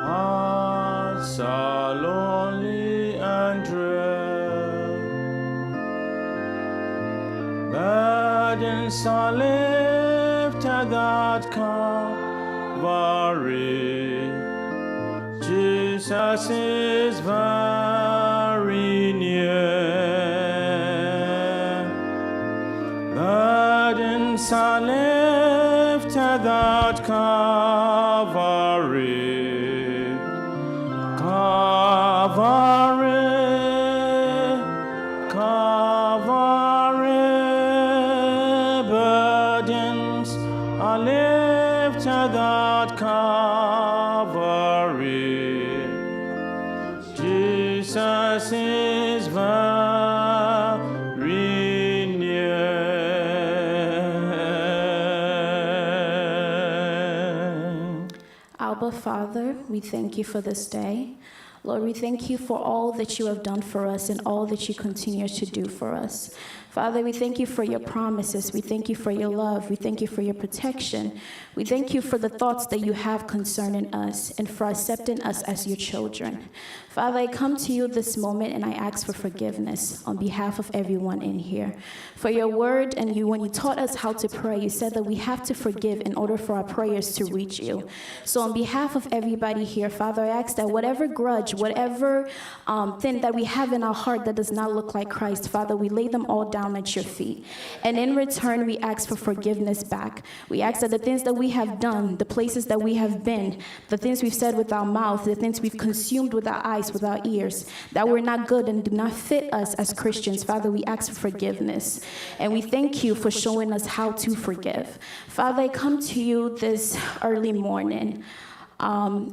hearts are lonely and drear, burdens are lifted at Calvary. Jesus is very near. Burdens are lifted at Calvary. Calvary, Calvary. Burdens are lifted at Calvary. Jesus is very near. Abba, Father, we thank you for this day. Lord, we thank you for all that you have done for us and all that you continue to do for us. Father, we thank you for your promises. We thank you for your love. We thank you for your protection. We thank you for the thoughts that you have concerning us and for accepting us as your children. Father, I come to you this moment and I ask for forgiveness on behalf of everyone in here. For your word and you, when you taught us how to pray, you said that we have to forgive in order for our prayers to reach you. So on behalf of everybody here, Father, I ask that whatever grudge, whatever thing that we have in our heart that does not look like Christ, Father, we lay them all down at your feet. And in return, we ask for forgiveness back. We ask that the things that we have done, the places that we have been, the things we've said with our mouth, the things we've consumed with our eyes, with our ears, that were not good and do not fit us as Christians, Father, we ask for forgiveness. And we thank you for showing us how to forgive. Father, I come to you this early morning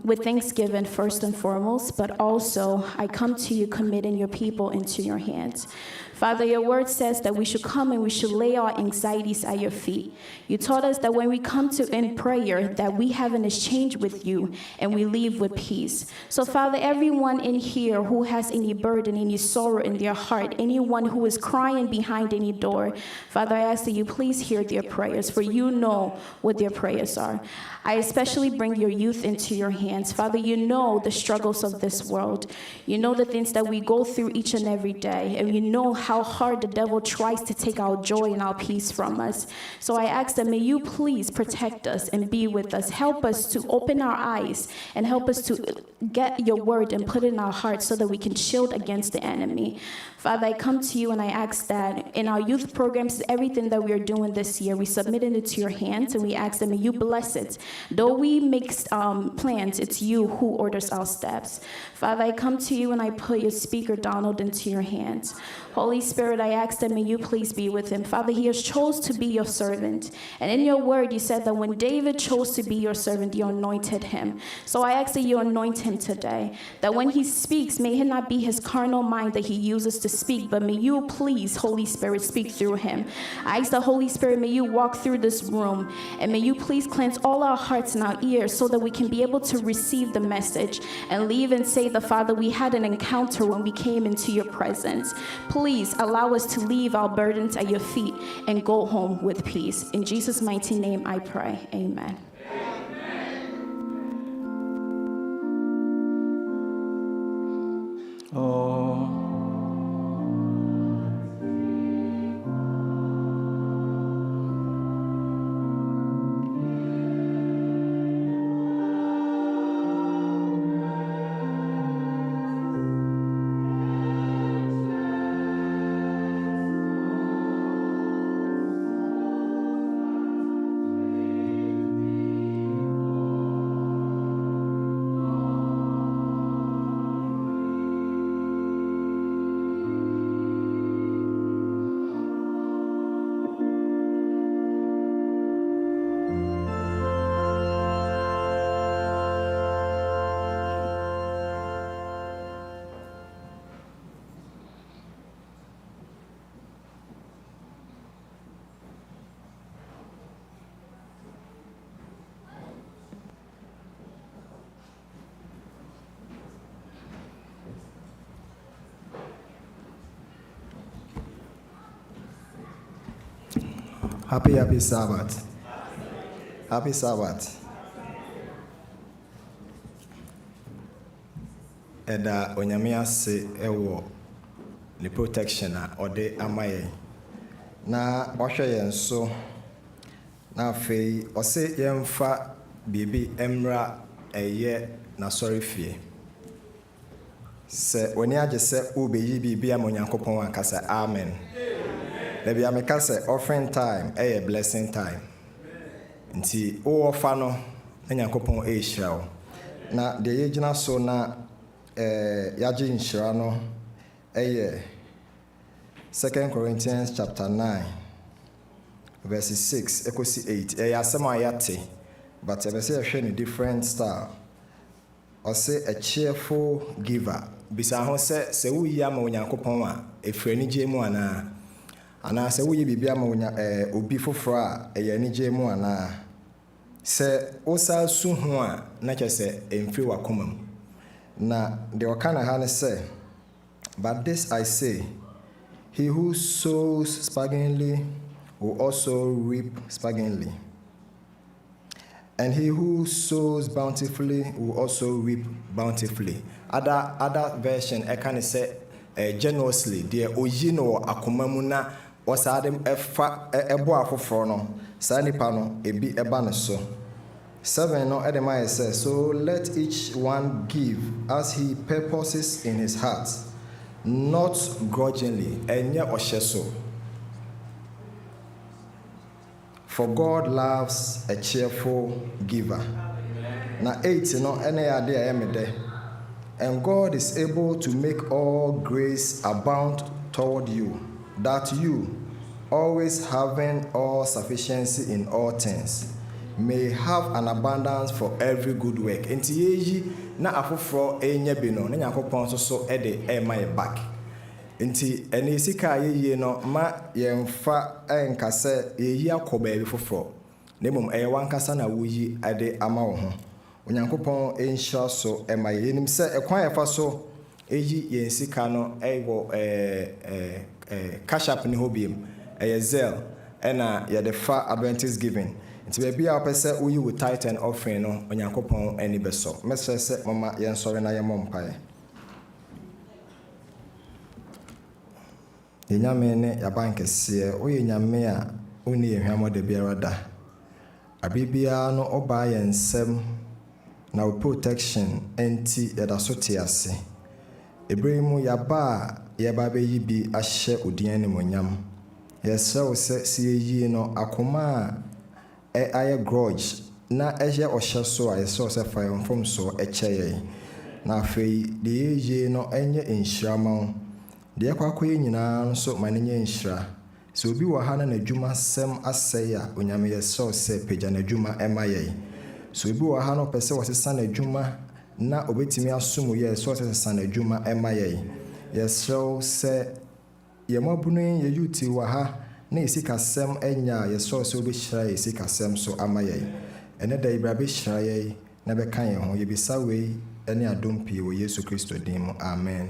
with thanksgiving first and foremost, but also I come to you committing your people into your hands. Father, your word says that we should come and we should lay our anxieties at your feet. You taught us that when we come to in prayer, that we have an exchange with you and we leave with peace. So Father, everyone in here who has any burden, any sorrow in their heart, anyone who is crying behind any door, Father, I ask that you please hear their prayers, for you know what their prayers are. I especially bring your youth into your hands. Father, you know the struggles of this world. You know the things that we go through each and every day, and you know how hard the devil tries to take our joy and our peace from us. So I ask that may you please protect us and be with us. Help us to open our eyes and help us to get your word and put it in our hearts so that we can shield against the enemy. Father, I come to you and I ask that in our youth programs, everything that we are doing this year, we submit it into your hands and we ask that may you bless it. Though we make plans, it's you who orders our steps. Father, I come to you and I put your speaker, Donald, into your hands. Holy Spirit, I ask that may you please be with him. Father, he has chose to be your servant. And in your word, you said that when David chose to be your servant, you anointed him. So I ask that you anoint him today, that when he speaks, may it not be his carnal mind that he uses to speak, but may you please, Holy Spirit, speak through him. I ask the Holy Spirit, may you walk through this room, and may you please cleanse all our hearts and our ears so that we can be able to receive the message and leave and say that, Father, we had an encounter when we came into your presence. Please allow us to leave our burdens at your feet and go home with peace. In Jesus' mighty name I pray. Amen. Oh. Happy Sabbath. Happy Sabbath. ɛda onyame ase ɛwɔ the protection a ɔde ama yɛn na ɔhwɛ yɛn so na afei ɔse yɛmfa biribi mmra ɛyɛ n'asɔre fie sɛ w'ani agye sɛ wobɛyi biribi ama onyankopɔn ankasa amen na bia meka sɛ offering time ɛyɛ blessing time nti wowɔ fa no na nyankopɔn ɛhyira wo na deɛ yɛgyina so na yɛagye nhyira no ɛyɛ 2 Corinthians chapter 9 verses 6 ekosi 8 ɛyɛ asɛm a yɛate but ɛbɛsɛ yɛhwɛ ne different style ɔse a cheerful giver bisa ho sɛ woyi ama onyankopɔn a ɛfiri anigye mu anaa sɛ woyi biribi ama obi foforɔ a ɛyɛ anigye mu anaa sɛ wosa su ho a na kyɛ sɛ ɛmfiri w'akoma mu na deɛ ɔka na ha ne sɛ but this I say he who sows sparingly will also reap sparingly, and he who sows bountifully will also reap bountifully. Other version can say generously. Deɛ oyi no akoma mu na ɔsaade ɛfa ɛbɔ afoforo no saa nipa no ebi ɛba ne so. 7 no Edemiah says, so let each one give as he purposes in his heart, not grudgingly, ɛnyɛ ɔhyɛ so. For God loves a cheerful giver. Now 8 no ɛne ade a ɛmɛ dɛ. And God is able to make all grace abound toward you, that you, always having all sufficiency in all things, may have an abundance for every good work. Enti yeyi na afoforo enya bi no na Nyankopɔn so ɛde ɛma yɛ back. Enti ene sika yeyi no ma yɛmfa ɛnka sɛ yeyi akɔ baabi foforo. Na mmom ɛyɛ wankasa na woyi ɛde ama wo ho. Onyankopɔn enhyira so ɛma yɛ nim sɛ ɛkwan yɛfa so eyi yɛn sika no ɛwɔ cash app ne ho biem ɛyɛ Zelle ɛna yɛde fa Adventist giving. Nti baabi a wopɛ sɛ woyi wo tithe and offering no onyankopɔn ani bɛsɔ mɛsɛ sɛ mama yɛnsɔre na yɛmmɔ mpaeɛ. Yɛnyame ne yɛaba nkɛseɛ woyɛ nyame a wonni yɛhwɛmmɔ da biara da abibiara no ɔbaa yɛn nsɛm na wo protection enti yɛda so te ase ebere mu yɛaba a yɛba bɛyi bi ahyɛ odin animonyam yɛsrɛ wo sɛ yɛyi no akoma a ayɛ grudge na ɛyɛ ɔhyɛ so a yɛsrɛ sɛ fa yɛn fom so ɛkyɛ yɛn na afei deɛ yɛyi no ɛnyɛ nhyira ma wo deɛ kwakɔyɛ nyinaa nso ma ne nyɛ nhyira sɛ obi wɔ ha na n'adwuma sɛm asɛe a onyame yɛsrɛ sɛ pagya n'adwuma ɛma yɛn sɛ obi wɔ ha no pɛ sɛ wɔsesa n'adwuma na obɛtumi asom yɛ sɛ wɔsesa n'adwuma ɛma yɛn yɛsrɛ sɛ yɛmabunu yɛ youth wɔ ha na yɛsikasɛm anya a yɛsrɛ sɛ wobɛhyira yɛsikasɛm so ama yɛn ɛnɛ da yɛbra bɛhyira yɛn na bɛka yɛn ho yɛbisa wei ɛne adom pii wɔ Yesu Kristo din mu amen.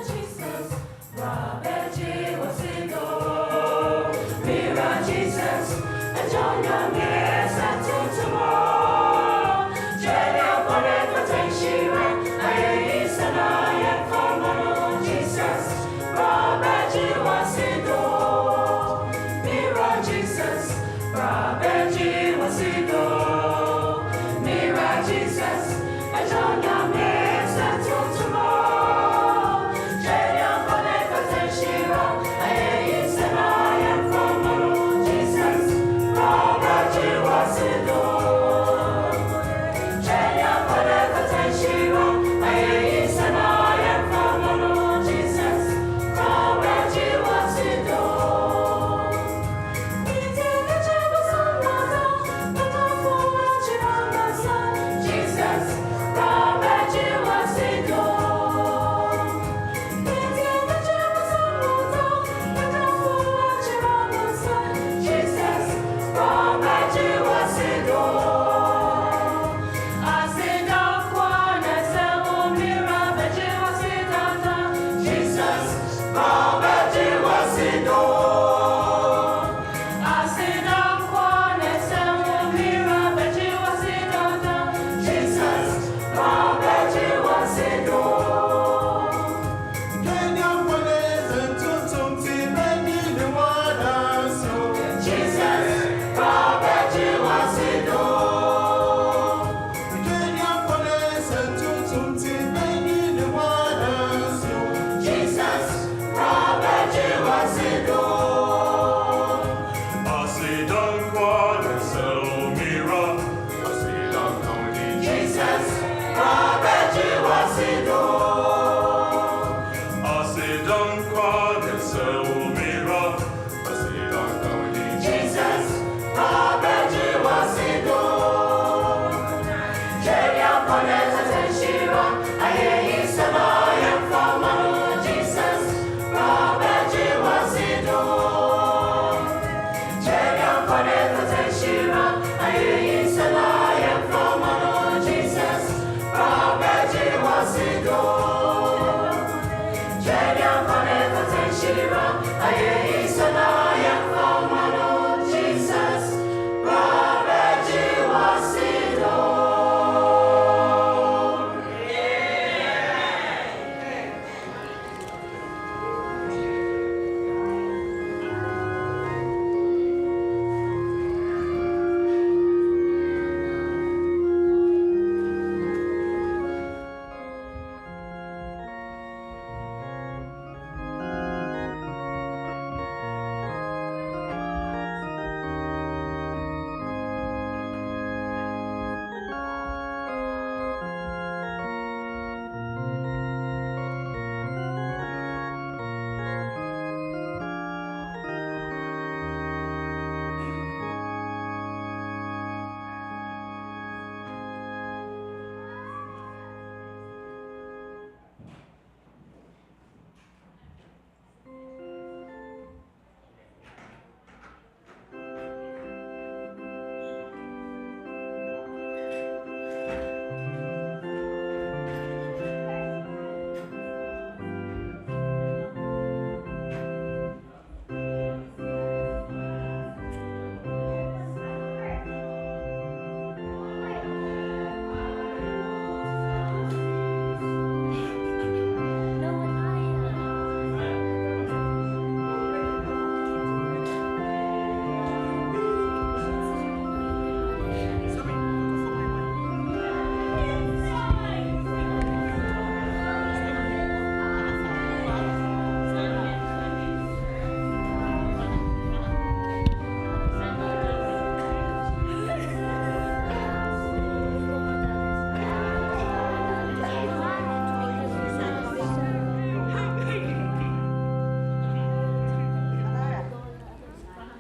Jesus, Rabbi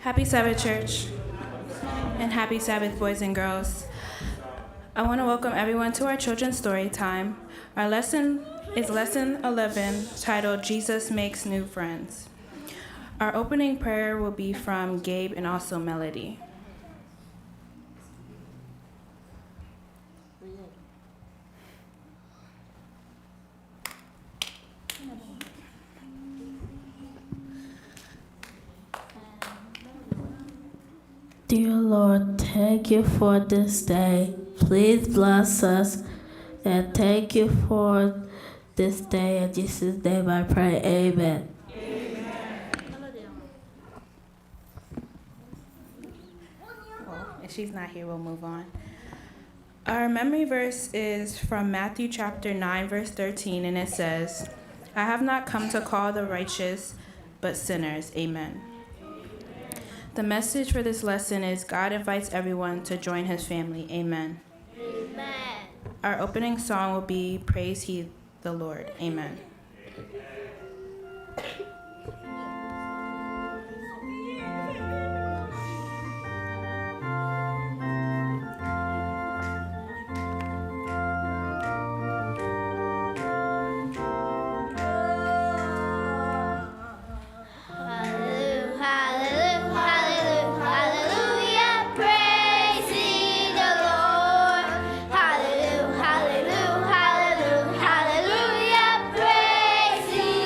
Happy Sabbath, Church, and happy Sabbath, boys and girls. I want to welcome everyone to our children's story time. Our lesson is Lesson 11, titled Jesus Makes New Friends. Our opening prayer will be from Gabe and also Melody. Dear Lord, thank you for this day. Please bless us and thank you for this day. In Jesus' name I pray, amen. If she's not here, we'll move on. Our memory verse is from Matthew chapter 9, verse 13, and it says, I have not come to call the righteous, but sinners. Amen. The message for this lesson is God invites everyone to join his family. Amen. Amen. Our opening song will be Praise He the Lord. Amen. Hallelujah, praise ye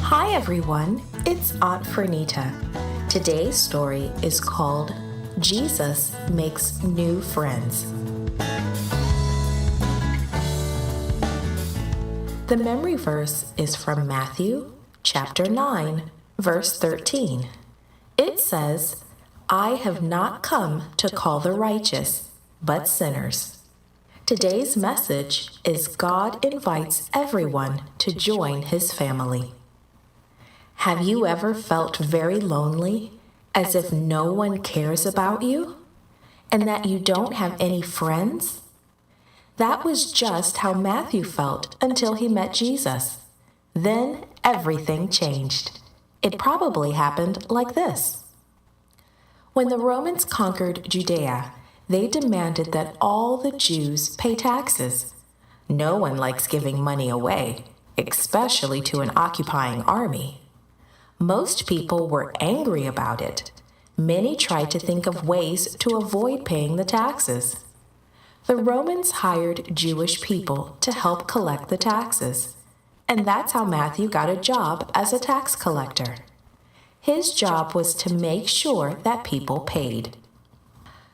Hi everyone, it's Aunt Fernita. Today's story is called Jesus Makes New Friends. The memory verse is from Matthew chapter 9, verse 13. It says, "I have not come to call the righteous, but sinners." Today's message is God invites everyone to join his family. Have you ever felt very lonely, as if no one cares about you, and that you don't have any friends? That was just how Matthew felt until he met Jesus. Then everything changed. It probably happened like this. When the Romans conquered Judea, they demanded that all the Jews pay taxes. No one likes giving money away, especially to an occupying army. Most people were angry about it. Many tried to think of ways to avoid paying the taxes. The Romans hired Jewish people to help collect the taxes, and that's how Matthew got a job as a tax collector. His job was to make sure that people paid.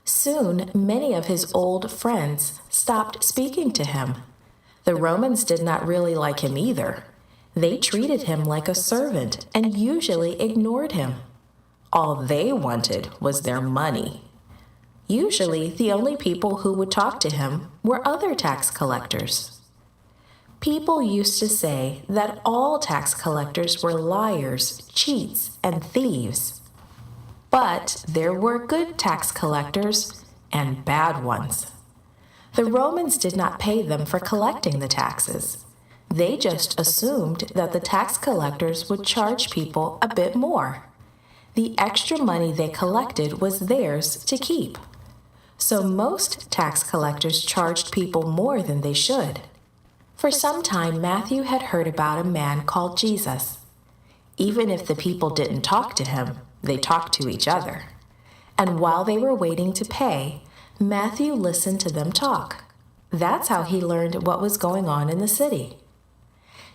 Soon, many of his old friends stopped speaking to him. The Romans did not really like him either. They treated him like a servant and usually ignored him. All they wanted was their money. Usually, the only people who would talk to him were other tax collectors. People used to say that all tax collectors were liars, cheats, and thieves. But there were good tax collectors and bad ones. The Romans did not pay them for collecting the taxes. They just assumed that the tax collectors would charge people a bit more. The extra money they collected was theirs to keep. So most tax collectors charged people more than they should. For some time, Matthew had heard about a man called Jesus. Even if the people didn't talk to him, they talked to each other. And while they were waiting to pay, Matthew listened to them talk. That's how he learned what was going on in the city.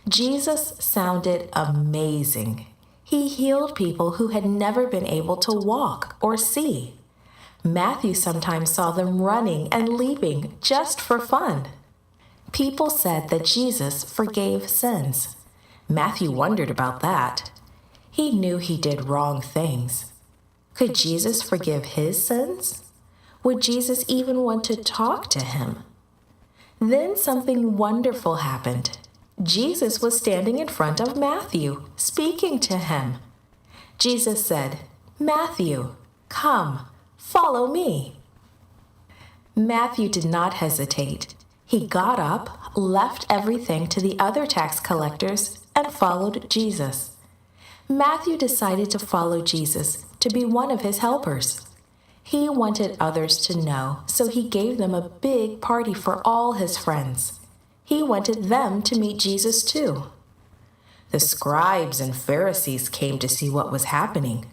Jesus sounded amazing. He healed people who had never been able to walk or see. Matthew sometimes saw them running and leaping just for fun. People said that Jesus forgave sins. Matthew wondered about that. He knew he did wrong things. Could Jesus forgive his sins? Would Jesus even want to talk to him? Then something wonderful happened. Jesus was standing in front of Matthew, speaking to him. Jesus said, "Matthew, come, follow me." Matthew did not hesitate. He got up, left everything to the other tax collectors, and followed Jesus. Matthew decided to follow Jesus, to be one of his helpers. He wanted others to know, so he gave them a big party for all his friends. He wanted them to meet Jesus too. The scribes and Pharisees came to see what was happening.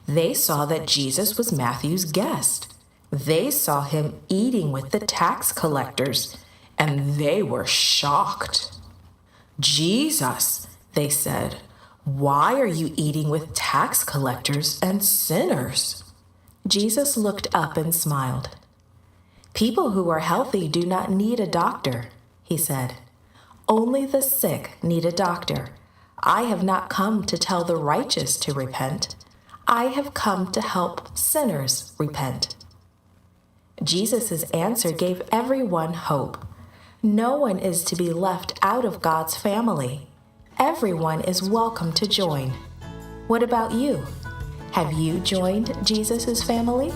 They saw that Jesus was Matthew's guest. They saw him eating with the tax collectors, and they were shocked. "Jesus," they said, "why are you eating with tax collectors and sinners?" Jesus looked up and smiled. "People who are healthy do not need a doctor," he said. "Only the sick need a doctor. I have not come to tell the righteous to repent. I have come to help sinners repent." Jesus' answer gave everyone hope. No one is to be left out of God's family. Everyone is welcome to join. What about you? Have you joined Jesus' family?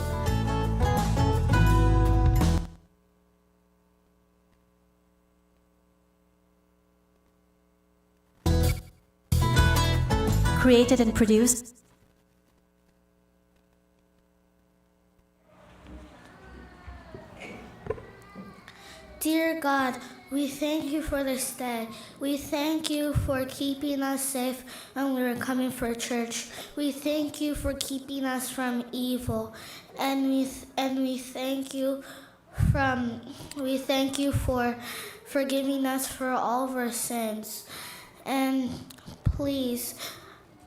Created and produced Dear God, we thank you for this day. We thank you for keeping us safe when we were coming for church. We thank you for keeping us from evil, and we thank you for forgiving us for all of our sins. And please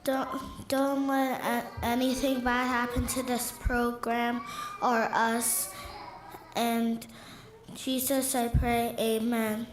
don't let anything bad happen to this program or us. And Jesus, I pray, amen.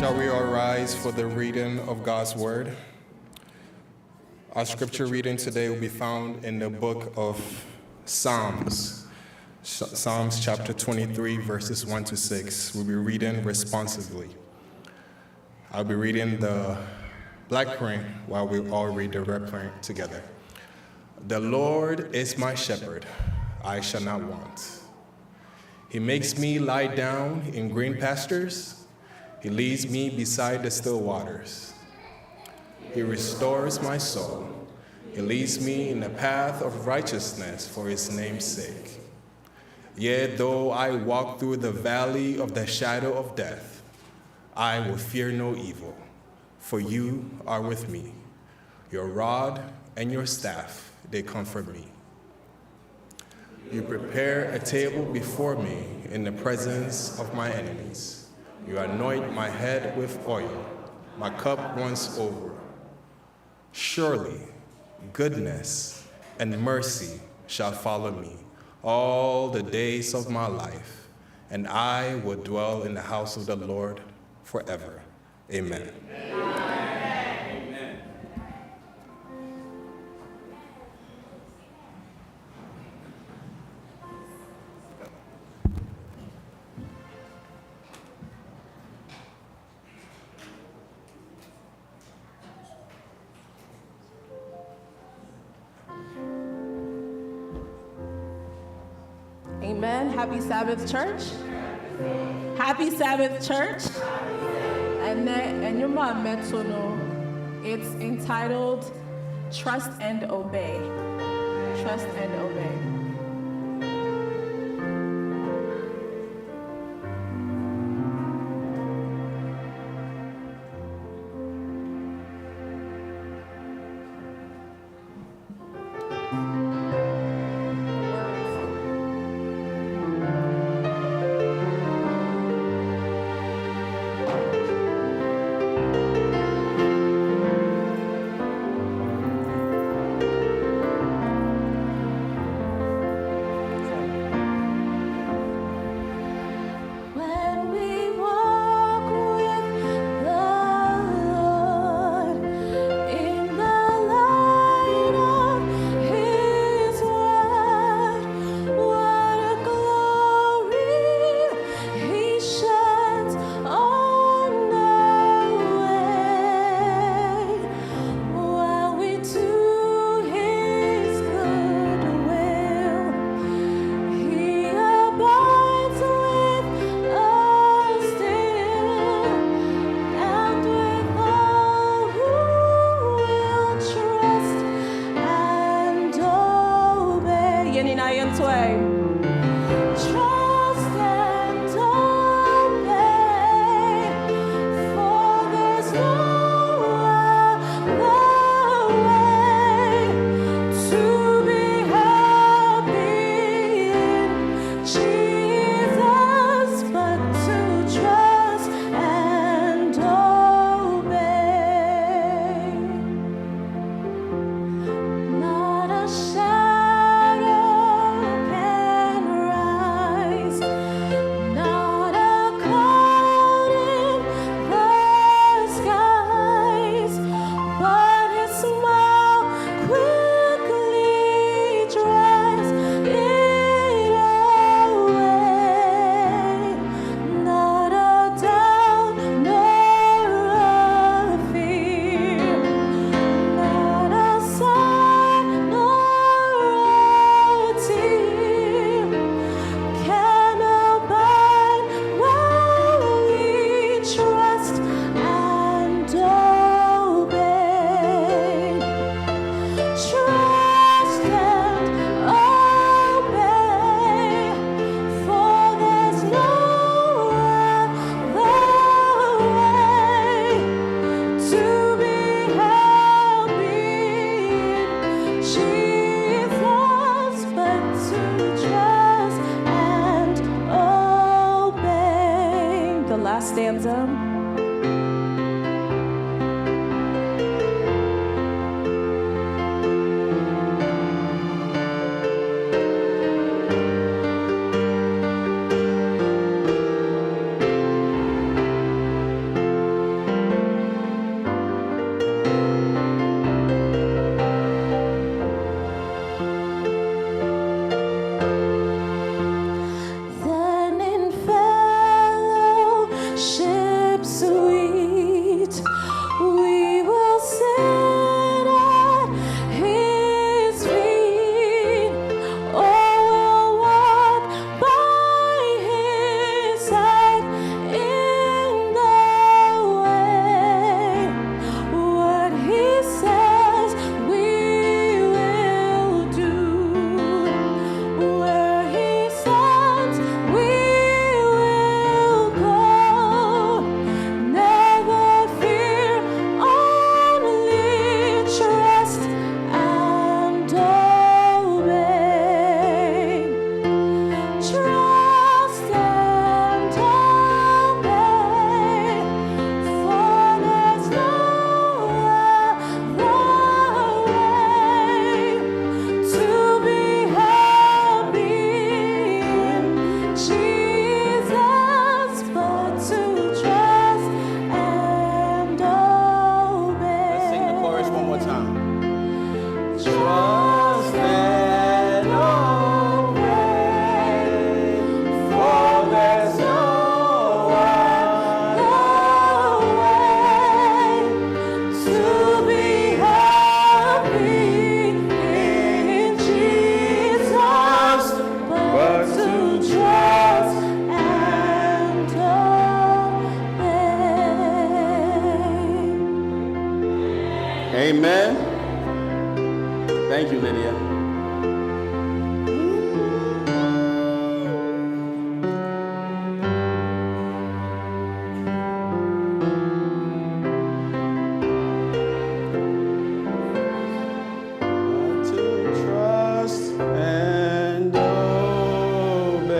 Shall we all rise for the reading of God's word? Our scripture reading today will be found in the book of Psalms. Psalms chapter 23, verses 1 to 6. We'll be reading responsively. I'll be reading the black print while we all read the red print together. The Lord is my shepherd, I shall not want. He makes me lie down in green pastures. He leads me beside the still waters. He restores my soul. He leads me in the path of righteousness for his name's sake. Yet though I walk through the valley of the shadow of death, I will fear no evil, for you are with me. Your rod and your staff, they comfort me. You prepare a table before me in the presence of my enemies. You anoint my head with oil. My cup runs over. Surely, goodness and mercy shall follow me all the days of my life, and I will dwell in the house of the Lord forever. Amen. Amen. Happy Sabbath, church. Happy Sabbath, church. And your mom, Metsono. It's entitled Trust and Obey. Trust and Obey. stanza. Amen. Thank you, Lydia. To trust and obey.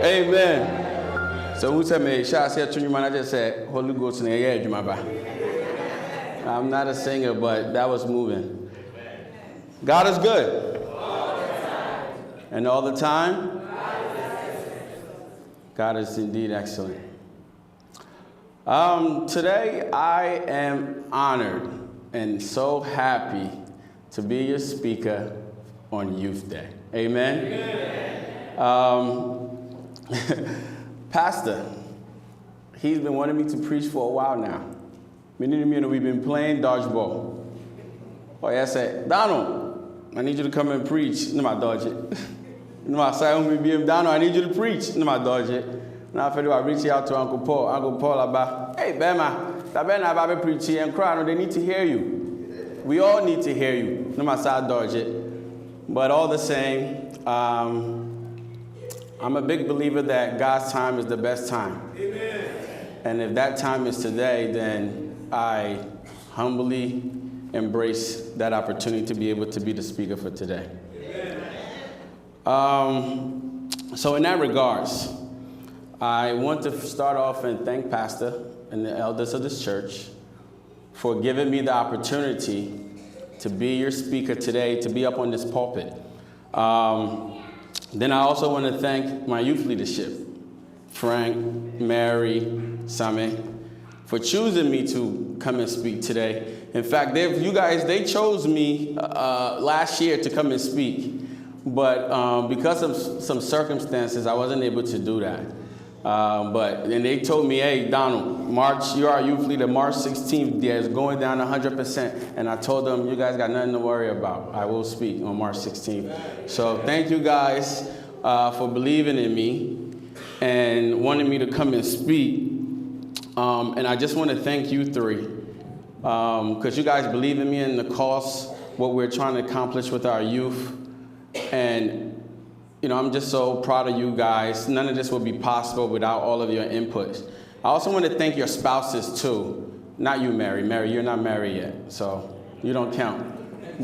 Amen. So who said me? Shall I say to you, man? I just said, Holy Ghost in the air, I'm not a singer, but that was moving. God is good. And all the time, God is indeed excellent. Today, I am honored and so happy to be your speaker on Youth Day. Amen. Pastor, he's been wanting me to preach for a while now. We've been playing dodgeball. Oh, yeah, I said, Donald, I need you to come and preach. No, I dodge it. No, I say, Donald, I need you to preach. No, I dodge it. Now, I reach out to Uncle Paul. Uncle Paul, about, hey, Bema, I preach and cry. No, they need to hear you. We all need to hear you. No, I say, I dodge it. But all the same, I'm a big believer that God's time is the best time. Amen. And if that time is today, then I humbly embrace that opportunity to be able to be the speaker for today. So in that regards, I want to start off and thank Pastor and the elders of this church for giving me the opportunity to be your speaker today, to be up on this pulpit. Then I also want to thank my youth leadership, Frank, Mary, Same, for choosing me to come and speak today. In fact, they chose me last year to come and speak, but because of some circumstances, I wasn't able to do that. And they told me, hey, Donald, you're our youth leader, March 16th, it's going down 100%. And I told them, you guys got nothing to worry about. I will speak on March 16th. So thank you guys for believing in me and wanting me to come and speak. And I just want to thank you three, because you guys believe in me and the cause, what we're trying to accomplish with our youth. And, I'm just so proud of you guys. None of this would be possible without all of your input. I also want to thank your spouses, too. Not you, Mary. Mary, you're not married yet, so you don't count.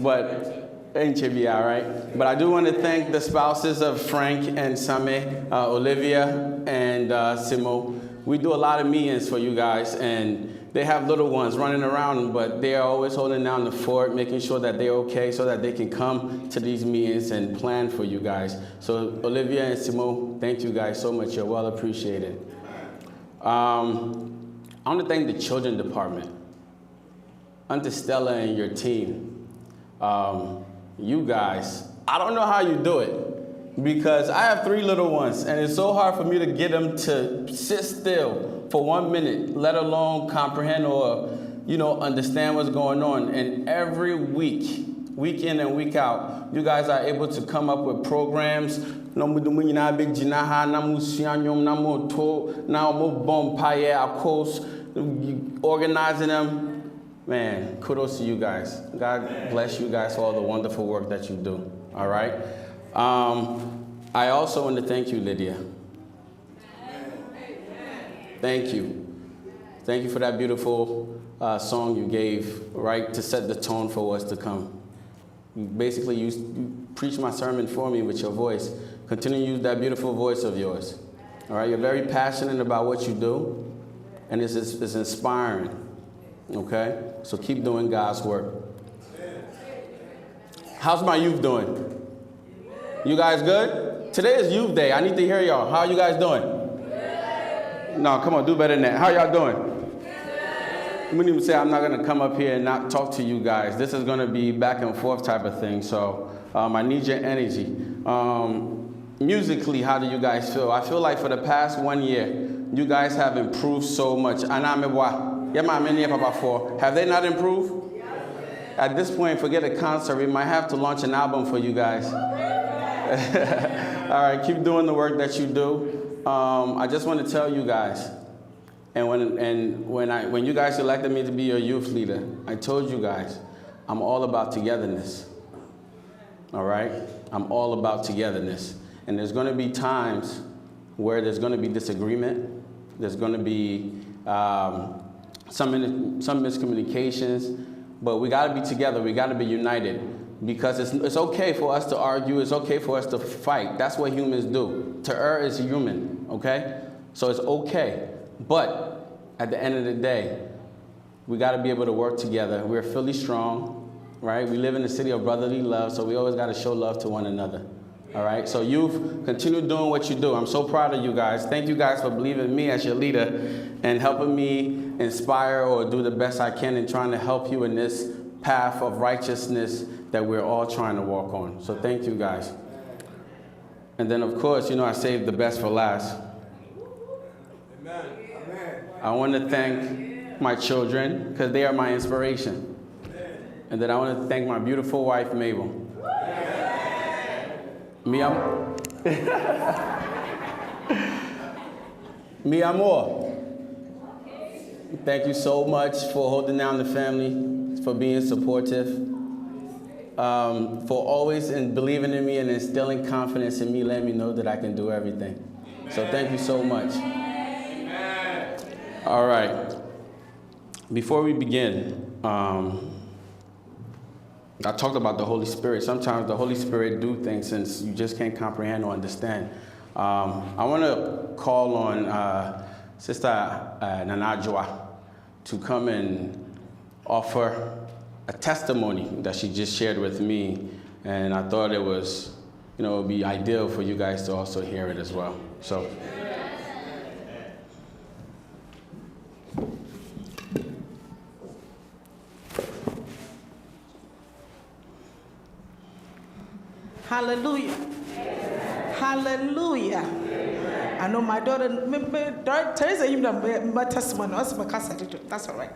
But, ain't you be all right? But I do want to thank the spouses of Frank and Same, Olivia and Simo. We do a lot of meetings for you guys, and they have little ones running around, but they are always holding down the fort, making sure that they're okay so that they can come to these meetings and plan for you guys. So Olivia and Simo, thank you guys so much. You're well appreciated. I want to thank the children department, Auntie Stella and your team. You guys, I don't know how you do it, because I have 3 little ones, and it's so hard for me to get them to sit still for 1 minute, let alone comprehend or, understand what's going on. And every week, week in and week out, you guys are able to come up with programs. Organizing them. Man, kudos to you guys. God bless you guys for all the wonderful work that you do. All right? I also want to thank you, Lydia. Thank you. Thank you for that beautiful song you gave, right, to set the tone for what's to come. Basically, you preached my sermon for me with your voice. Continue to use that beautiful voice of yours. All right, you're very passionate about what you do, and it's inspiring. Okay? So keep doing God's work. How's my youth doing? You guys good? Today is Youth Day. I need to hear y'all. How are you guys doing? No, come on, do better than that. How y'all doing? I'm going to say I'm not going to come up here and not talk to you guys. This is going to be back and forth type of thing. So I need your energy. Musically, how do you guys feel? I feel like for the past 1 year, you guys have improved so much. Have they not improved? At this point, forget a concert. We might have to launch an album for you guys. All right, keep doing the work that you do. I just want to tell you guys, And when you guys elected me to be your youth leader, I told you guys, I'm all about togetherness. All right? I'm all about togetherness. And there's going to be times where there's going to be disagreement. There's going to be some miscommunications. But we got to be together. We got to be united. Because it's okay for us to argue. It's okay for us to fight. That's what humans do. To err is human, okay? So it's okay. But at the end of the day, we got to be able to work together. We're Philly strong, right? We live in the city of brotherly love, so we always got to show love to one another, all right? So youth, continue doing what you do. I'm so proud of you guys. Thank you guys for believing in me as your leader and helping me inspire or do the best I can in trying to help you in this path of righteousness that we're all trying to walk on. So thank you guys. And then, of course, you know I saved the best for last. Amen. I want to thank my children because they are my inspiration. And then I want to thank my beautiful wife, Mabel. Mi amor. Thank you so much for holding down the family, for being supportive. For always believing in me and instilling confidence in me, letting me know that I can do everything. So thank you so much. All right. Before we begin, I talked about the Holy Spirit. Sometimes the Holy Spirit do things since you just can't comprehend or understand. I want to call on Sister Nanajua to come and offer a testimony that she just shared with me, and I thought it was, it would be ideal for you guys to also hear it as well. So. Hallelujah. Hallelujah. I know my daughter, Teresa, you know my testimony. That's all right.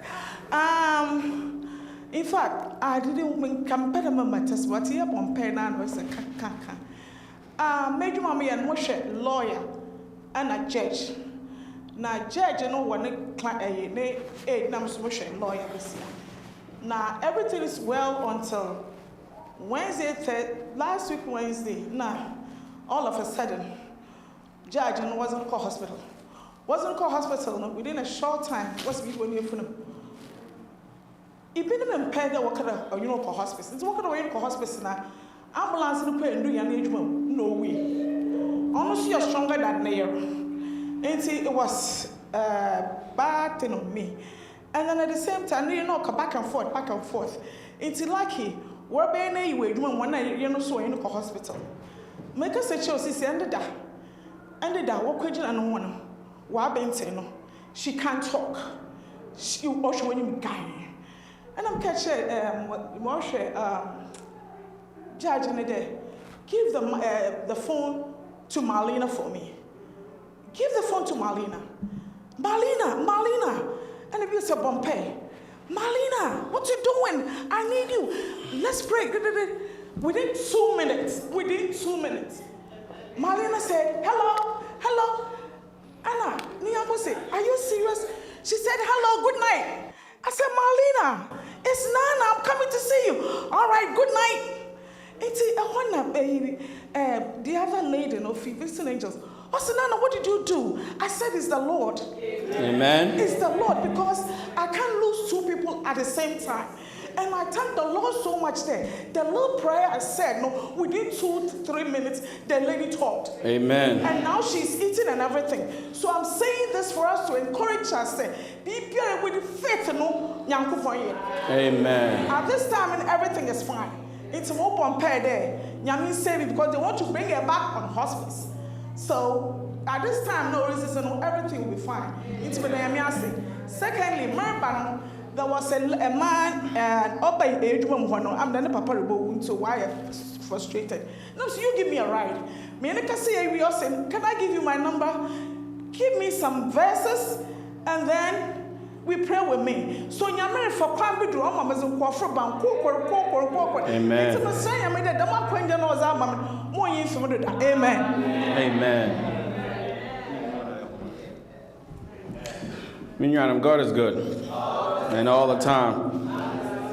In fact, I didn't compare my testimony. Here, one pen and was a made mommy and was a lawyer and a judge. Now, judge, you know, one client, names was a lawyer this year. Now, everything is well until Wednesday, last week Wednesday. Now, all of a sudden, judge and wasn't called hospital. Wasn't called hospital. No, within a short time, what's we going to do? If you didn't pay the worker, or you know, for hospice, it's working away for hospice now. Ambulance no pay and do your age no way. Honestly, you're stronger than they are. It was bad thing on me. And then at the same time, you know, back and forth. It's lucky. We're being a way doing one night, you know, so in the hospital. Make us a choice, ended that. What question and one? Why being saying she can't talk. She also when you guy. And I'm catching judge in the day. Give the phone to Marlena for me. Give the phone to Marlena. Marlena. And if you say Bombay, Marlena, what you doing? I need you. Let's pray. Within 2 minutes. Marlena said, hello. Anna, Niako said, are you serious? She said, hello, good night. I said, Marlena, it's Nana, I'm coming to see you. All right, good night. The other lady, visiting angels. I said, Nana, what did you do? I said, it's the Lord. Amen. It's the Lord, because I can't lose two people at the same time. And I thank the Lord so much there. The little prayer I said, within 2 to 3 minutes, the lady talked. Amen. And now she's eating and everything. So I'm saying this for us to encourage us. Be pure with faith. Amen. At this time, and everything is fine. It's more compared there. Yamin said because they want to bring her back on hospice. So at this time, no reason, everything will be fine. It's been a secondly, Merban. There was a man up by age woman. I'm the papa so why I'm frustrated. No, so you give me a ride. Can I give you my number? Give me some verses, and then we pray with me. So nyame for kwan bi do o mama ze kwofro ban kokoro. Amen. It's a say nyame da dama kwanja na oza mama mo yin fim do da. Amen. Amen. Minyanam, God is good. And all the time.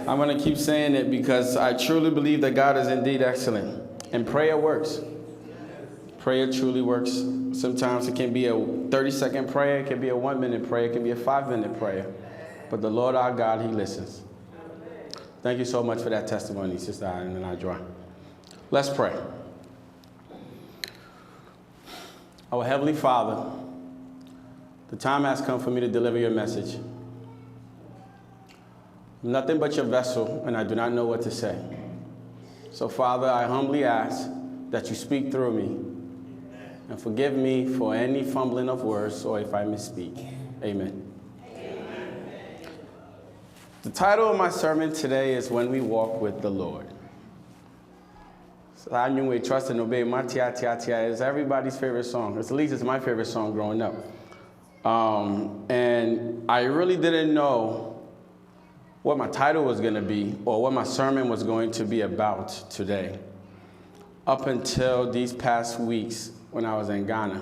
I'm going to keep saying it because I truly believe that God is indeed excellent. And prayer works. Prayer truly works. Sometimes it can be a 30-second prayer. It can be a 1-minute prayer. It can be a 5-minute prayer. But the Lord our God, he listens. Thank you so much for that testimony, Sister Adra. Let's pray. Our Heavenly Father, the time has come for me to deliver your message. I'm nothing but your vessel, and I do not know what to say. So, Father, I humbly ask that you speak through me and forgive me for any fumbling of words or if I misspeak. Amen. The title of my sermon today is When We Walk with the Lord. So I knew we trust and obey. My tia is everybody's favorite song. At least it's my favorite song growing up. And I really didn't know what my title was going to be or what my sermon was going to be about today up until these past weeks when I was in Ghana.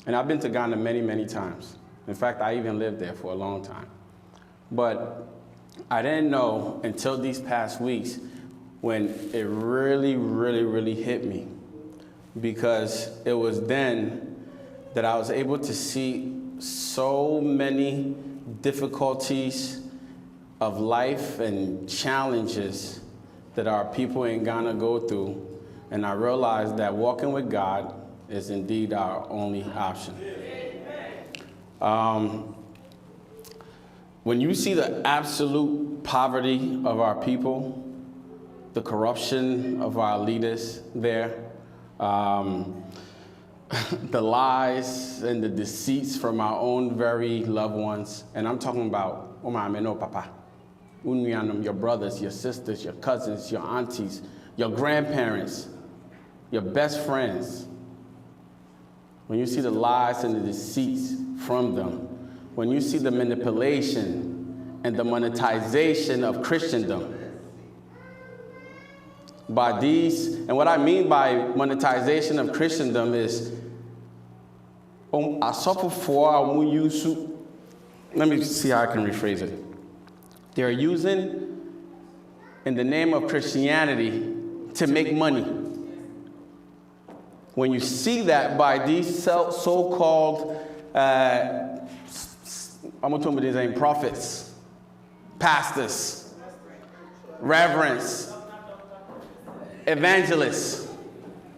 And I've been to Ghana many, many times. In fact, I even lived there for a long time. But I didn't know until these past weeks when it really, really, really hit me, because it was then that I was able to see so many difficulties of life and challenges that our people in Ghana go through, and I realized that walking with God is indeed our only option. When you see the absolute poverty of our people, the corruption of our leaders there, the lies and the deceits from our own very loved ones, and I'm talking about papa, your brothers, your sisters, your cousins, your aunties, your grandparents, your best friends. When you see the lies and the deceits from them, when you see the manipulation and the monetization of Christendom by these, and what I mean by monetization of Christendom is, let me see how I can rephrase it. They're using, in the name of Christianity, to make money. When you see that by these so-called prophets, pastors, reverends, evangelists,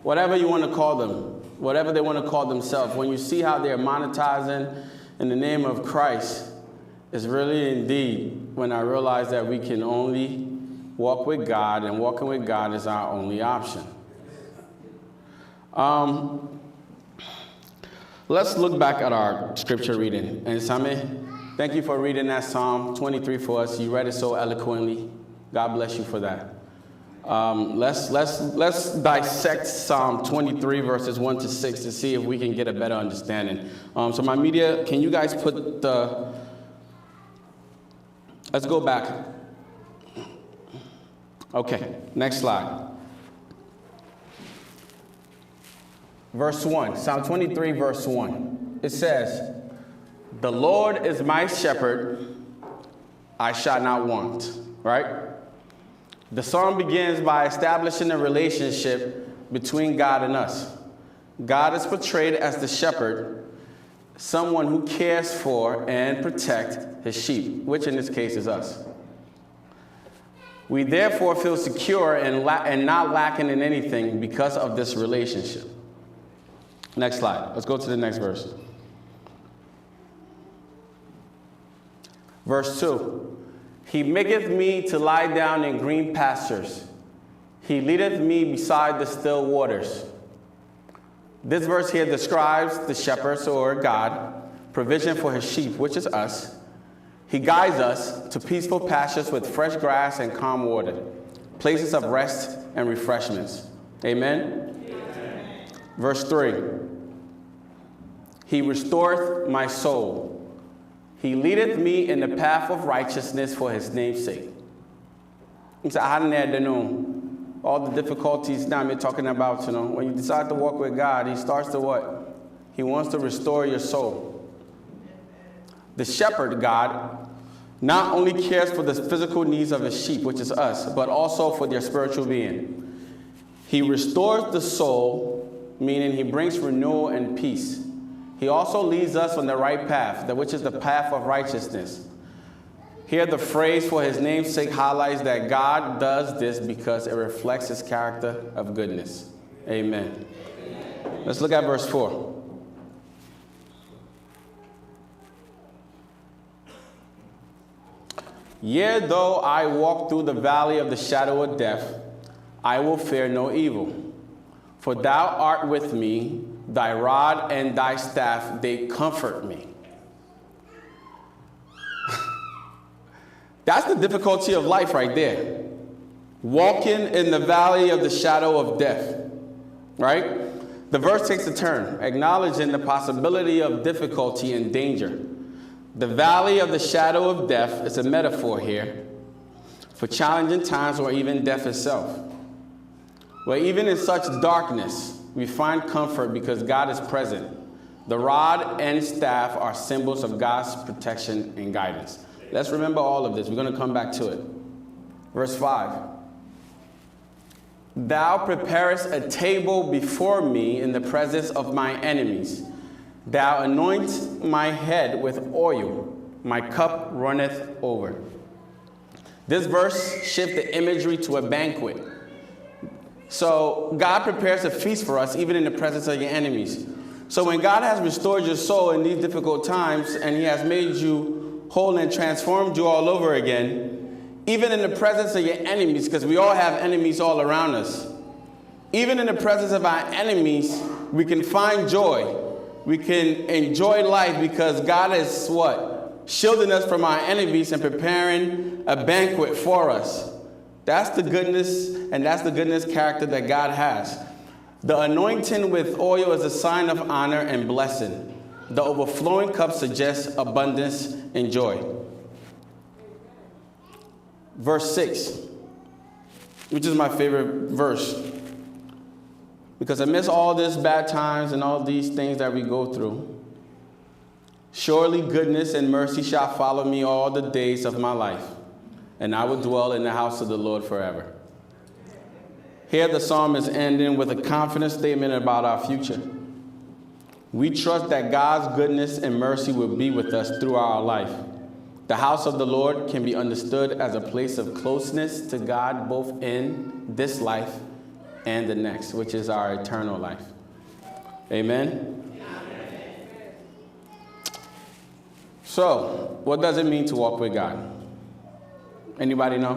whatever you want to call them, whatever they want to call themselves, when you see how they're monetizing in the name of Christ, it's really indeed when I realize that we can only walk with God, and walking with God is our only option. Let's look back at our scripture reading. And Same, thank you for reading that Psalm 23 for us. You read it so eloquently. God bless you for that. Let's dissect Psalm 23 verses 1 to 6 to see if we can get a better understanding. So my media, can you guys put the, let's go back. Okay, next slide. Verse 1, Psalm 23 verse 1. It says, "The Lord is my shepherd, I shall not want," right? The psalm begins by establishing a relationship between God and us. God is portrayed as the shepherd, someone who cares for and protects his sheep, which in this case is us. We therefore feel secure and not lacking in anything because of this relationship. Next slide. Let's go to the next verse. Verse 2. "He maketh me to lie down in green pastures. He leadeth me beside the still waters." This verse here describes the shepherd, or God, provision for his sheep, which is us. He guides us to peaceful pastures with fresh grass and calm water, places of rest and refreshments. Amen? Verse 3. "He restoreth my soul. He leadeth me in the path of righteousness for his name's sake." All the difficulties now we're talking about, when you decide to walk with God, he starts to what? He wants to restore your soul. The shepherd, God, not only cares for the physical needs of his sheep, which is us, but also for their spiritual being. He restores the soul, meaning he brings renewal and peace. He also leads us on the right path, which is the path of righteousness. Here, the phrase for his name's sake highlights that God does this because it reflects his character of goodness. Amen. Let's look at verse 4. Yea, though I walk through the valley of the shadow of death, I will fear no evil. For thou art with me, thy rod and thy staff, they comfort me. That's the difficulty of life right there. Walking in the valley of the shadow of death, right? The verse takes a turn, acknowledging the possibility of difficulty and danger. The valley of the shadow of death is a metaphor here for challenging times or even death itself. Where even in such darkness, we find comfort because God is present. The rod and staff are symbols of God's protection and guidance. Let's remember all of this. We're going to come back to it. Verse 5. Thou preparest a table before me in the presence of my enemies. Thou anoint my head with oil. My cup runneth over. This verse shifts the imagery to a banquet. So God prepares a feast for us even in the presence of your enemies. So when God has restored your soul in these difficult times and he has made you whole and transformed you all over again, even in the presence of your enemies, because we all have enemies all around us, even in the presence of our enemies, we can find joy. We can enjoy life because God is what? Shielding us from our enemies and preparing a banquet for us. That's the goodness, and that's the goodness character that God has. The anointing with oil is a sign of honor and blessing. The overflowing cup suggests abundance and joy. Verse 6, which is my favorite verse. Because amidst all these bad times and all these things that we go through, surely goodness and mercy shall follow me all the days of my life, and I will dwell in the house of the Lord forever. Here the psalm is ending with a confident statement about our future. We trust that God's goodness and mercy will be with us through our life. The house of the Lord can be understood as a place of closeness to God both in this life and the next, which is our eternal life. Amen? So, what does it mean to walk with God? Anybody know?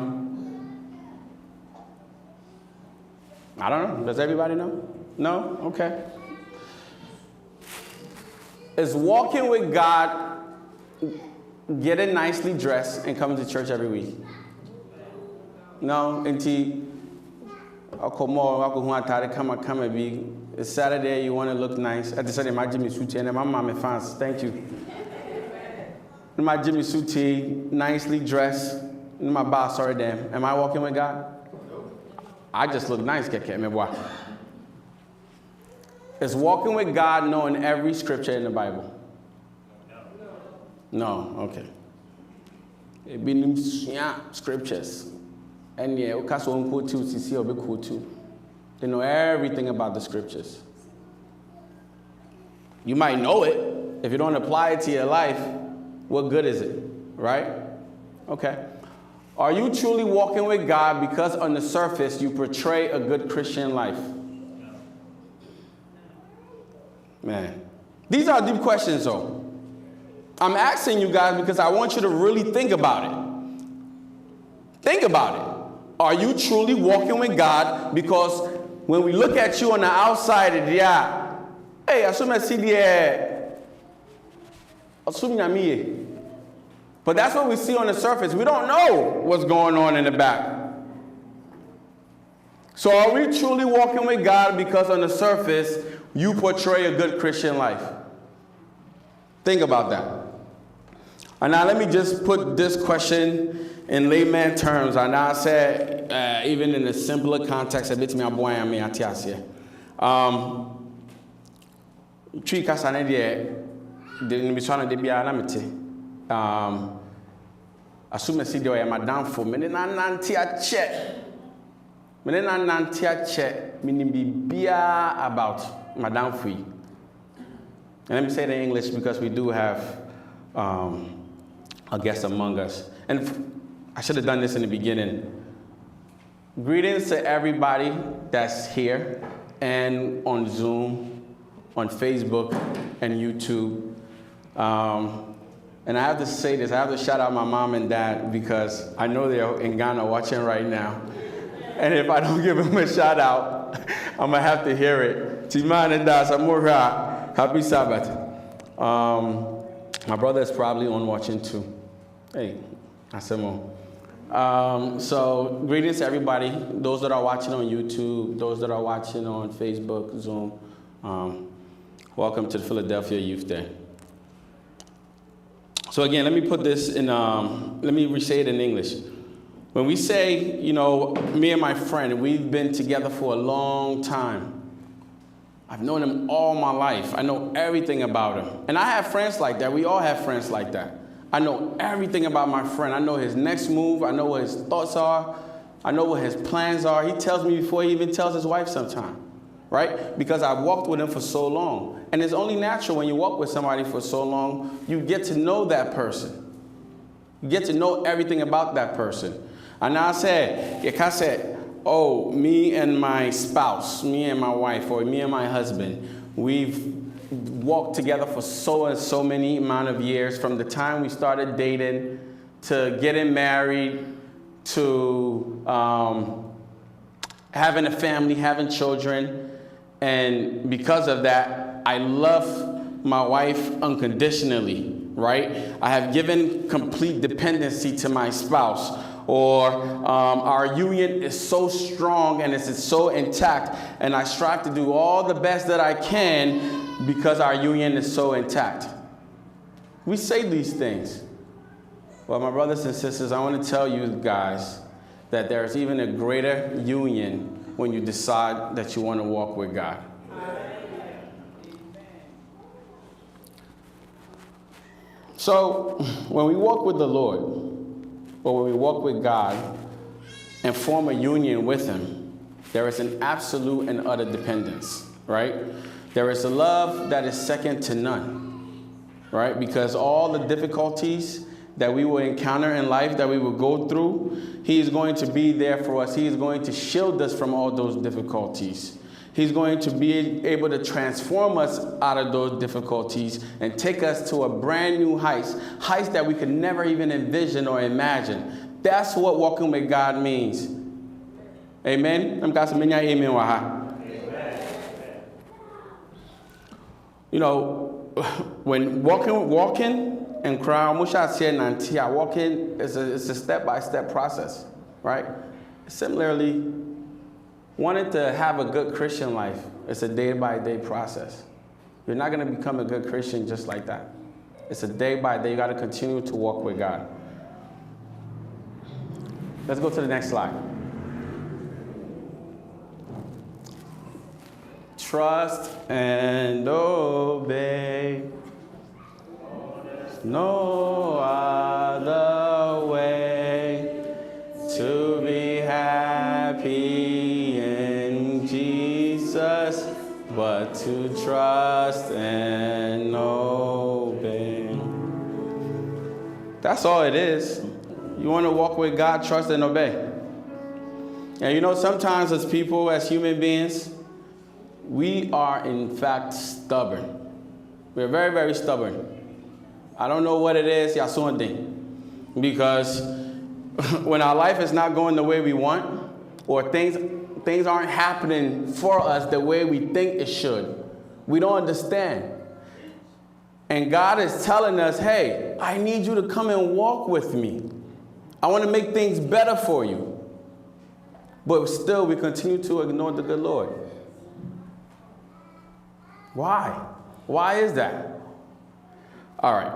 I don't know. Does everybody know? No? Okay. Is walking with God getting nicely dressed and coming to church every week? No? It's Saturday, you want to look nice. At the Sunday, my Jimmy Suti and my mom fans. Thank you. My Jimmy Suti, nicely dressed. My boss, sorry, damn. Am I walking with God? I just look nice, Is walking with God knowing every scripture in the Bible? No, okay. It been scriptures. And yeah, they know everything about the scriptures. You might know it. If you don't apply it to your life, what good is it? Right? Okay. Are you truly walking with God because on the surface you portray a good Christian life? Man, these are deep questions though. I'm asking you guys because I want you to really think about it. Think about it. Are you truly walking with God? Because when we look at you on the outside, hey, but that's what we see on the surface. We don't know what's going on in the back. So are we truly walking with God because on the surface, you portray a good Christian life? Think about that. And now let me just put this question in layman terms. And I said, even in a simpler context, a bit more boy and me atias here. Tree kasane de miswana de bia na mete. Assume si deɛ ɔyɛ madamfo mene nanante akyɛ menim biribiara about madamfo yi. And let me say it in English because we do have a guest among us. And I should have done this in the beginning. Greetings to everybody that's here and on Zoom, on Facebook and YouTube. And I have to say this, I have to shout out my mom and dad because I know they're in Ghana watching right now. And if I don't give them a shout out, I'm gonna have to hear it. Timan and Dad, happy Sabbath. My brother is probably on watching too. Hey, Asemo. So greetings to everybody, those that are watching on YouTube, those that are watching on Facebook, Zoom. Welcome to the Philadelphia Youth Day. So again, let me put this in, let me re-say it in English. When we say, you know, me and my friend, we've been together for a long time. I've known him all my life. I know everything about him. And I have friends like that. We all have friends like that. I know everything about my friend. I know his next move. I know what his thoughts are. I know what his plans are. He tells me before he even tells his wife sometime, right? Because I've walked with him for so long. And it's only natural when you walk with somebody for so long, you get to know that person. You get to know everything about that person. And I said, oh, me and my spouse, me and my wife, or me and my husband, we've walked together for so and so many amount of years, from the time we started dating to getting married to having a family, having children. And because of that, I love my wife unconditionally, right? I have given complete dependency to my spouse. Or our union is so strong and it's so intact, and I strive to do all the best that I can because our union is so intact. We say these things. Well, my brothers and sisters, I want to tell you guys that there's even a greater union when you decide that you want to walk with God. So, when we walk with the Lord, or when we walk with God and form a union with Him, there is an absolute and utter dependence, right? There is a love that is second to none, right? Because all the difficulties that we will encounter in life, that we will go through, He is going to be there for us. He is going to shield us from all those difficulties. He's going to be able to transform us out of those difficulties and take us to a brand new heights that we could never even envision or imagine. That's what walking with God means. Amen? You know, when walking and crying, walking is a step-by-step process, right? Similarly, wanting to have a good Christian life, it's a day-by-day process. You're not going to become a good Christian just like that. It's a day-by-day. You got to continue to walk with God. Let's go to the next slide. Trust and obey. No other way to be happy in Jesus, but to trust and obey. That's all it is. You want to walk with God, trust and obey. And you know, sometimes as people, as human beings, we are in fact stubborn. We're very, very stubborn. I don't know what it is, because when our life is not going the way we want, or things aren't happening for us the way we think it should, we don't understand. And God is telling us, hey, I need you to come and walk with me. I want to make things better for you. But still, we continue to ignore the good Lord. Why? Why is that? All right.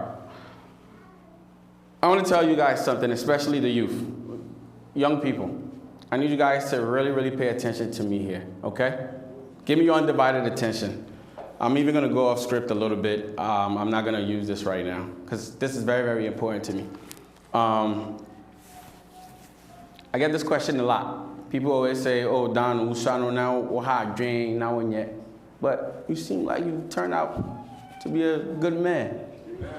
I want to tell you guys something, especially the youth, young people. I need you guys to really, really pay attention to me here, okay? Give me your undivided attention. I'm even going to go off script a little bit. I'm not going to use this right now because this is very, very important to me. I get this question a lot. People always say, oh, Don, Usano now, Waha, drink, now and yet. But you seem like you turned out to be a good man.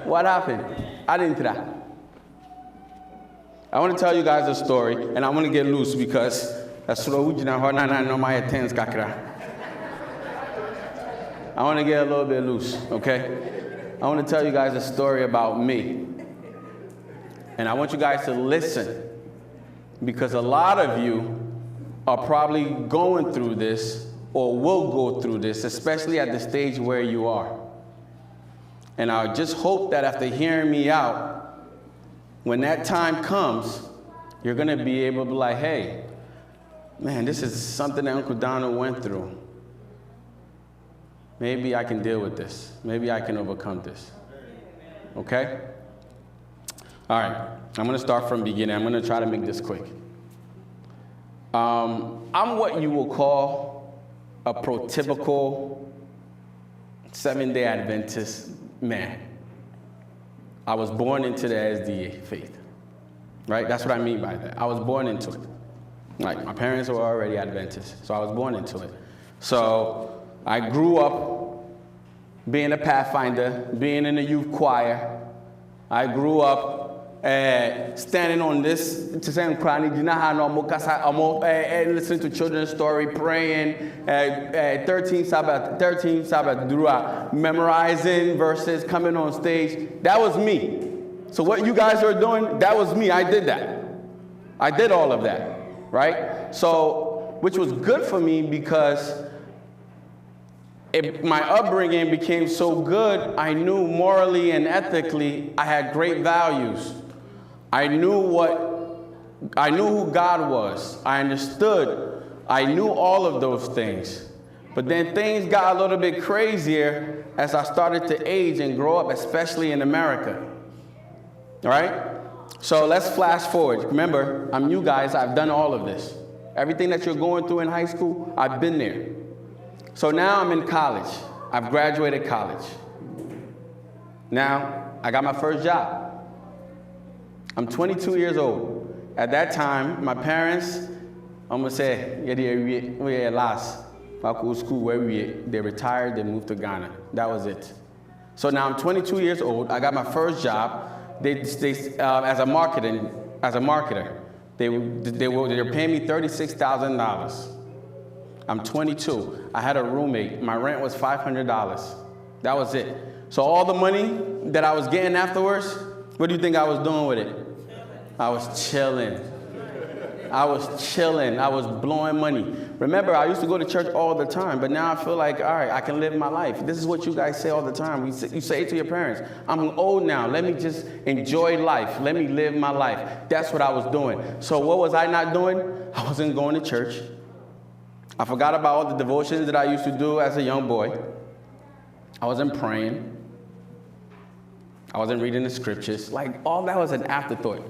What happened? I didn't try. I want to tell you guys a story, and I want to get loose because that's what I want to get a little bit loose, okay? I want to tell you guys a story about me. And I want you guys to listen because a lot of you are probably going through this or will go through this, especially at the stage where you are. And I just hope that after hearing me out, when that time comes, you're going to be able to be like, hey, man, this is something that Uncle Donald went through. Maybe I can deal with this. Maybe I can overcome this. Okay? All right. I'm going to start from the beginning. I'm going to try to make this quick. I'm what you will call a prototypical Seventh-day Adventist man. I was born into the SDA faith. Right? That's what I mean by that. I was born into it. Like, my parents were already Adventists, so I was born into it. So I grew up being a Pathfinder, being in the youth choir. I grew up standing on this, listening to children's story, praying, 13 Sabbath, memorizing verses, coming on stage. That was me. So what you guys are doing, that was me. I did that. I did all of that, right? So, which was good for me because my upbringing became so good, I knew morally and ethically I had great values. I knew who God was. I understood. I knew all of those things. But then things got a little bit crazier as I started to age and grow up, especially in America. All right? So let's flash forward. Remember, I'm you guys. I've done all of this. Everything that you're going through in high school, I've been there. So now I'm in college. I've graduated college. Now, I got my first job. I'm 22 years old. At that time, my parents, I'm going to say, they retired, they moved to Ghana. That was it. So now I'm 22 years old. I got my first job. They as a marketer. They were paying me $36,000. I'm 22. I had a roommate. My rent was $500. That was it. So all the money that I was getting afterwards, what do you think I was doing with it? I was chilling. I was blowing money. Remember, I used to go to church all the time, but now I feel like, all right, I can live my life. This is what you guys say all the time. You say it to your parents. I'm old now. Let me just enjoy life. Let me live my life. That's what I was doing. So what was I not doing? I wasn't going to church. I forgot about all the devotions that I used to do as a young boy. I wasn't praying. I wasn't reading the scriptures. Like, all that was an afterthought.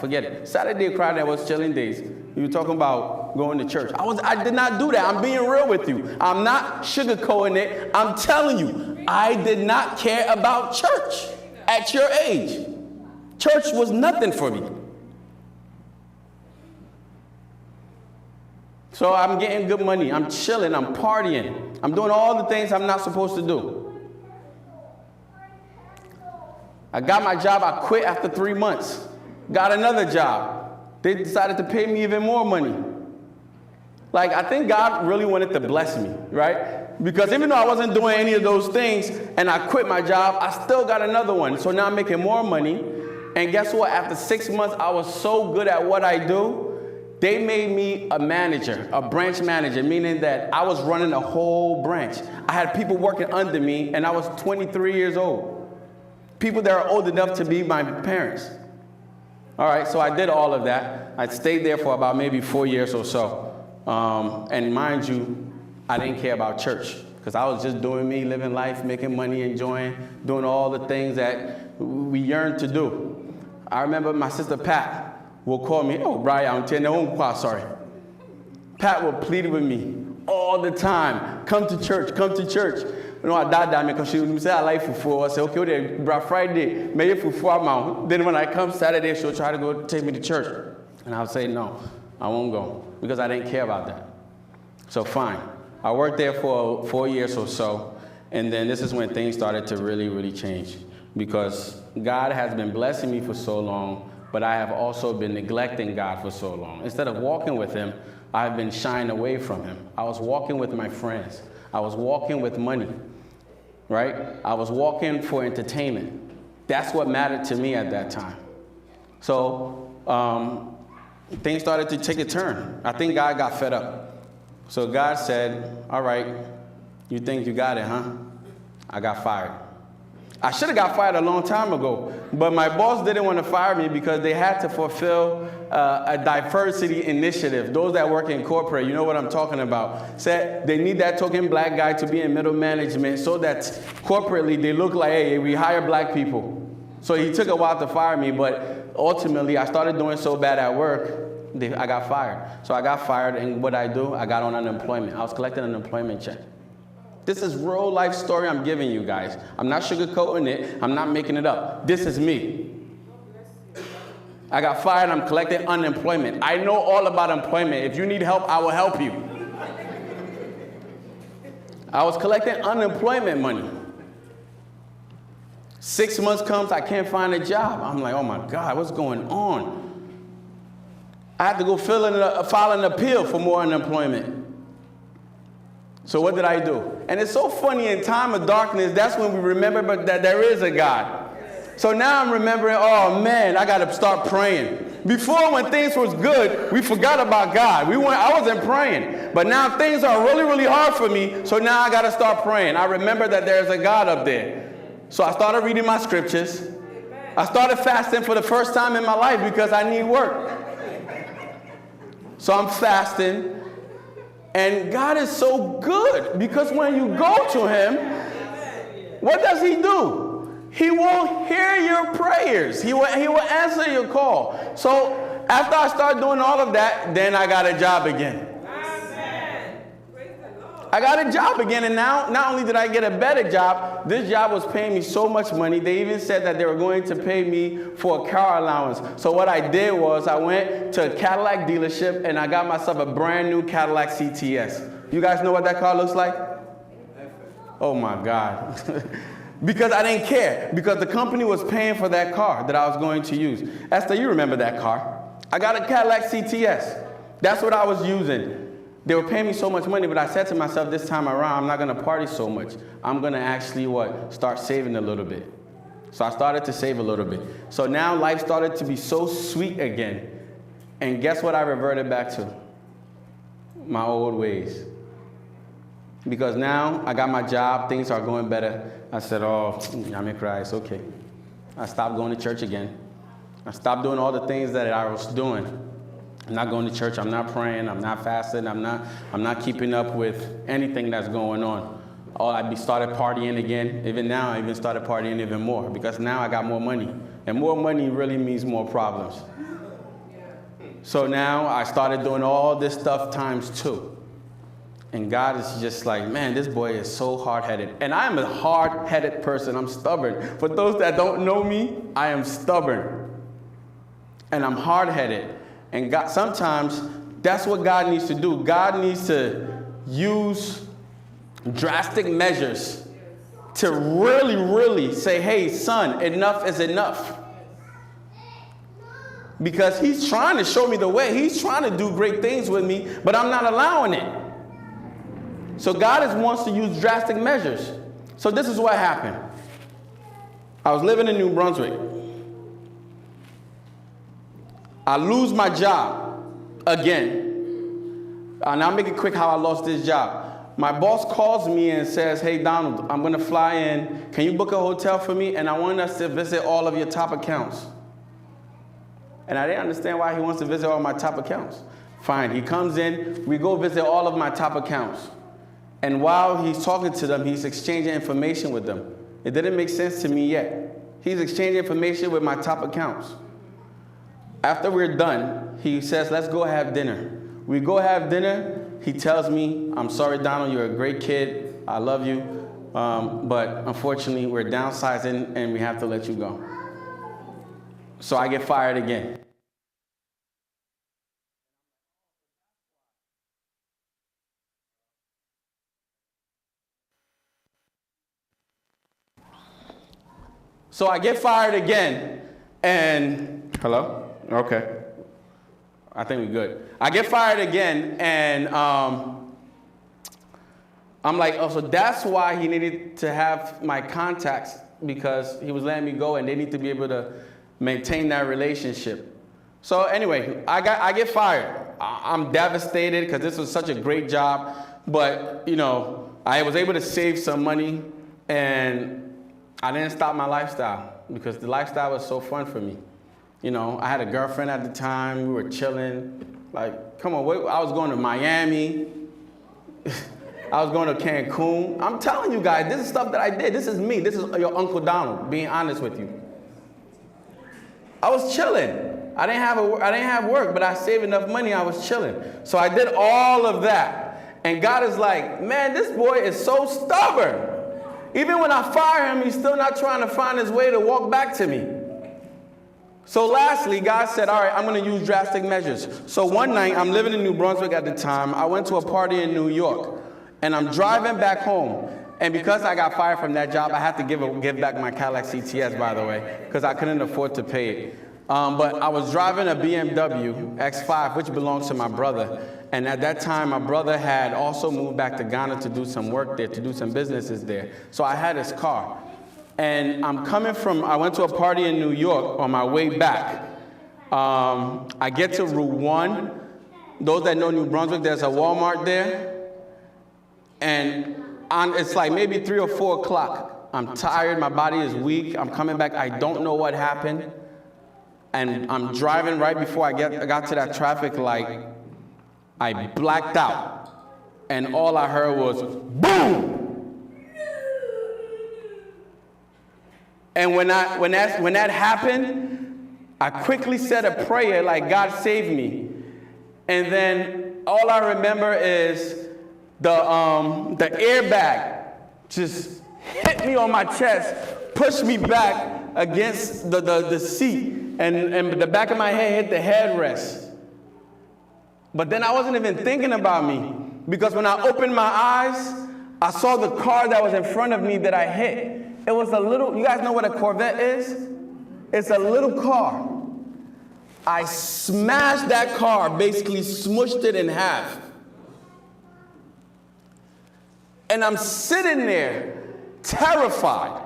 Forget it. Saturday crowd, that was chilling days. You were talking about going to church. I did not do that. I'm being real with you. I'm not sugarcoating it. I'm telling you, I did not care about church at your age. Church was nothing for me. So I'm getting good money. I'm chilling. I'm partying. I'm doing all the things I'm not supposed to do. I got my job. I quit after 3 months. Got another job. They decided to pay me even more money. Like, I think God really wanted to bless me, right? Because even though I wasn't doing any of those things and I quit my job, I still got another one. So now I'm making more money. And guess what? After 6 months, I was so good at what I do, they made me a manager, a branch manager, meaning that I was running a whole branch. I had people working under me, and I was 23 years old. People that are old enough to be my parents. All right, so I did all of that. I stayed there for about maybe 4 years or so. And mind you, I didn't care about church because I was just doing me, living life, making money, enjoying, doing all the things that we yearned to do. I remember my sister Pat will call me, Brian, sorry. Pat will plead with me all the time. Come to church, come to church. You know, I died because she said I like fufu. I said, okay, well, Black Friday, may fufu amount. Then when I come Saturday, she'll try to go take me to church. And I'll say, no, I won't go because I didn't care about that. So fine. I worked there for 4 years or so. And then this is when things started to really, really change. Because God has been blessing me for so long, but I have also been neglecting God for so long. Instead of walking with him, I've been shying away from him. I was walking with my friends. I was walking with money, right? I was walking for entertainment. That's what mattered to me at that time. So things started to take a turn. I think God got fed up. So God said, all right, you think you got it, huh? I got fired. I should have got fired a long time ago, but my boss didn't want to fire me because they had to fulfill a diversity initiative. Those that work in corporate, you know what I'm talking about. Said they need that token black guy to be in middle management so that corporately they look like, hey, we hire black people. So he took a while to fire me, but ultimately I started doing so bad at work, I got fired. So I got fired, and what I do, I got on unemployment. I was collecting an unemployment check. This is real life story I'm giving you guys. I'm not sugarcoating it. I'm not making it up. This is me. I got fired. I'm collecting unemployment. I know all about employment. If you need help, I will help you. I was collecting unemployment money. 6 months comes, I can't find a job. I'm like, oh my God, what's going on? I had to go file an appeal for more unemployment. So what did I do? And it's so funny, in time of darkness, that's when we remember that there is a God. So now I'm remembering, oh man, I got to start praying. Before, when things was good, we forgot about God. I wasn't praying. But now things are really, really hard for me, so now I got to start praying. I remember that there's a God up there. So I started reading my scriptures. I started fasting for the first time in my life because I need work. So I'm fasting. And God is so good because when you go to him, what does he do? He will hear your prayers. He will answer your call. So after I start doing all of that, then I got a job again. I got a job again, and now not only did I get a better job, this job was paying me so much money. They even said that they were going to pay me for a car allowance. So what I did was I went to a Cadillac dealership and I got myself a brand new Cadillac CTS. You guys know what that car looks like? Oh my God. Because I didn't care, because the company was paying for that car that I was going to use. Esther, you remember that car. I got a Cadillac CTS. That's what I was using. They were paying me so much money, but I said to myself, this time around, I'm not going to party so much. I'm going to actually, start saving a little bit. So I started to save a little bit. So now life started to be so sweet again. And guess what I reverted back to? My old ways. Because now I got my job, things are going better. I said, oh, I'm in Christ, okay. I stopped going to church again. I stopped doing all the things that I was doing. I'm not going to church, I'm not praying, I'm not fasting, I'm not keeping up with anything that's going on. I started partying again. Even now, I even started partying even more because now I got more money. And more money really means more problems. So now I started doing all this stuff times 2. And God is just like, man, this boy is so hard-headed. And I am a hard-headed person. I'm stubborn. For those that don't know me, I am stubborn. And I'm hard-headed. And God, sometimes that's what God needs to do. God needs to use drastic measures to really, really say, hey, son, enough is enough. Because he's trying to show me the way. He's trying to do great things with me, but I'm not allowing it. So God wants to use drastic measures. So this is what happened. I was living in New Brunswick. I lose my job again. And I'll make it quick how I lost this job. My boss calls me and says, hey, Donald, I'm going to fly in. Can you book a hotel for me? And I want us to visit all of your top accounts. And I didn't understand why he wants to visit all my top accounts. Fine, he comes in. We go visit all of my top accounts. And while he's talking to them, he's exchanging information with them. It didn't make sense to me yet. He's exchanging information with my top accounts. After we're done, he says, let's go have dinner. We go have dinner, he tells me, I'm sorry, Donald, you're a great kid. I love you. But unfortunately, we're downsizing and we have to let you go. So I get fired again. So I get fired again, and hello? Okay. I think we're good. I get fired again, and I'm like, oh, so that's why he needed to have my contacts, because he was letting me go, and they need to be able to maintain that relationship. So anyway, I get fired. I'm devastated because this was such a great job, but you know, I was able to save some money, and I didn't stop my lifestyle because the lifestyle was so fun for me. You know, I had a girlfriend at the time. We were chilling. Like, come on, I was going to Miami. I was going to Cancun. I'm telling you guys, this is stuff that I did. This is me. This is your Uncle Donald, being honest with you. I was chilling. I didn't have work, but I saved enough money. I was chilling. So I did all of that. And God is like, man, this boy is so stubborn. Even when I fire him, he's still not trying to find his way to walk back to me. So lastly, God said, all right, I'm going to use drastic measures. So one night, I'm living in New Brunswick at the time. I went to a party in New York, and I'm driving back home. And because I got fired from that job, I had to give back my Cadillac CTS, by the way, because I couldn't afford to pay it. But I was driving a BMW X5, which belongs to my brother. And at that time, my brother had also moved back to Ghana to do some work there, to do some businesses there. So I had his car. And I went to a party in New York on my way back. I get to Route 1. Those that know New Brunswick, there's a Walmart there. And it's like maybe 3 or 4 o'clock. I'm tired, my body is weak. I'm coming back, I don't know what happened. And I'm driving right before I got to that traffic light. I blacked out, and all I heard was boom. And when that happened, I quickly said a prayer like, God save me. And then all I remember is the airbag just hit me on my chest, pushed me back against the seat, and the back of my head hit the headrest. But then I wasn't even thinking about me, because when I opened my eyes, I saw the car that was in front of me that I hit. It was a little, you guys know what a Corvette is? It's a little car. I smashed that car, basically smushed it in half. And I'm sitting there, terrified.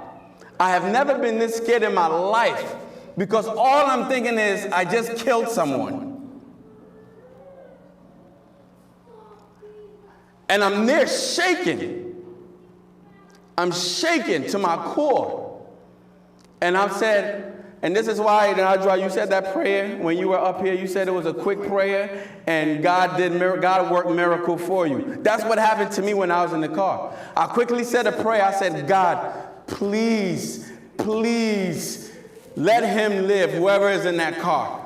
I have never been this scared in my life, because all I'm thinking is, I just killed someone. And I'm there shaking. I'm shaking to my core. And I've said, and this is why, Nadra, you said that prayer when you were up here. You said it was a quick prayer, and God worked miracle for you. That's what happened to me when I was in the car. I quickly said a prayer. I said, God, please, please let him live, whoever is in that car.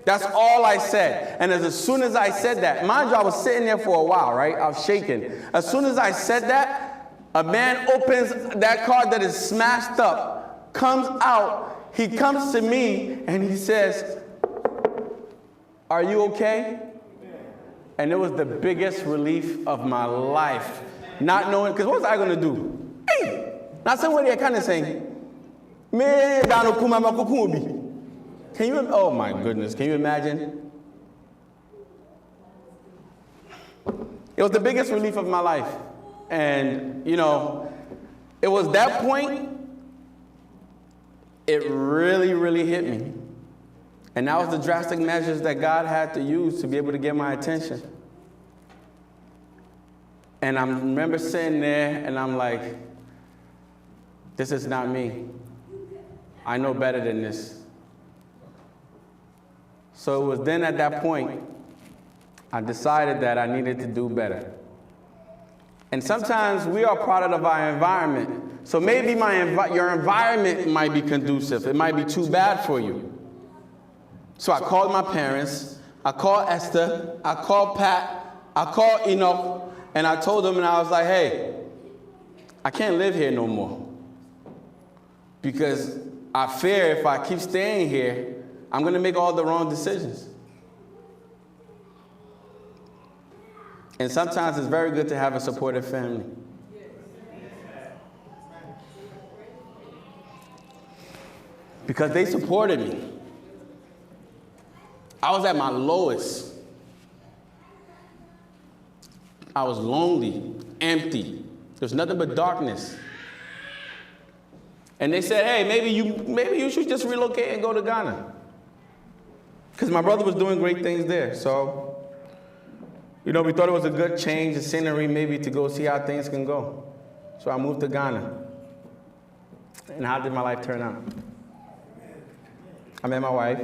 That's all I said. And as soon as I said that, mind you, I was sitting there for a while, right? I was shaking. As soon as I said that, a man opens that car that is smashed up, comes out, he comes to me, and he says, are you okay? And it was the biggest relief of my life. Not knowing, because what was I going to do? Hey! Now somebody are kind of saying, me dano Kumah makukubi. Can you, oh my goodness, can you imagine? It was the biggest relief of my life. And, you know, it was that point, it really, really hit me. And that was the drastic measures that God had to use to be able to get my attention. And I remember sitting there and I'm like, this is not me. I know better than this. So it was then at that point, I decided that I needed to do better. And sometimes we are product of our environment. So maybe your environment might be conducive. It might be too bad for you. So I called my parents, I called Esther, I called Pat, I called Enoch and I told him, and I was like, hey, I can't live here no more. Because I fear if I keep staying here, I'm going to make all the wrong decisions. And sometimes it's very good to have a supportive family. Because they supported me. I was at my lowest. I was lonely, empty. There's nothing but darkness. And they said, hey, maybe you should just relocate and go to Ghana. Because my brother was doing great things there. So, we thought it was a good change of scenery, maybe to go see how things can go. So I moved to Ghana. And how did my life turn out? I met my wife,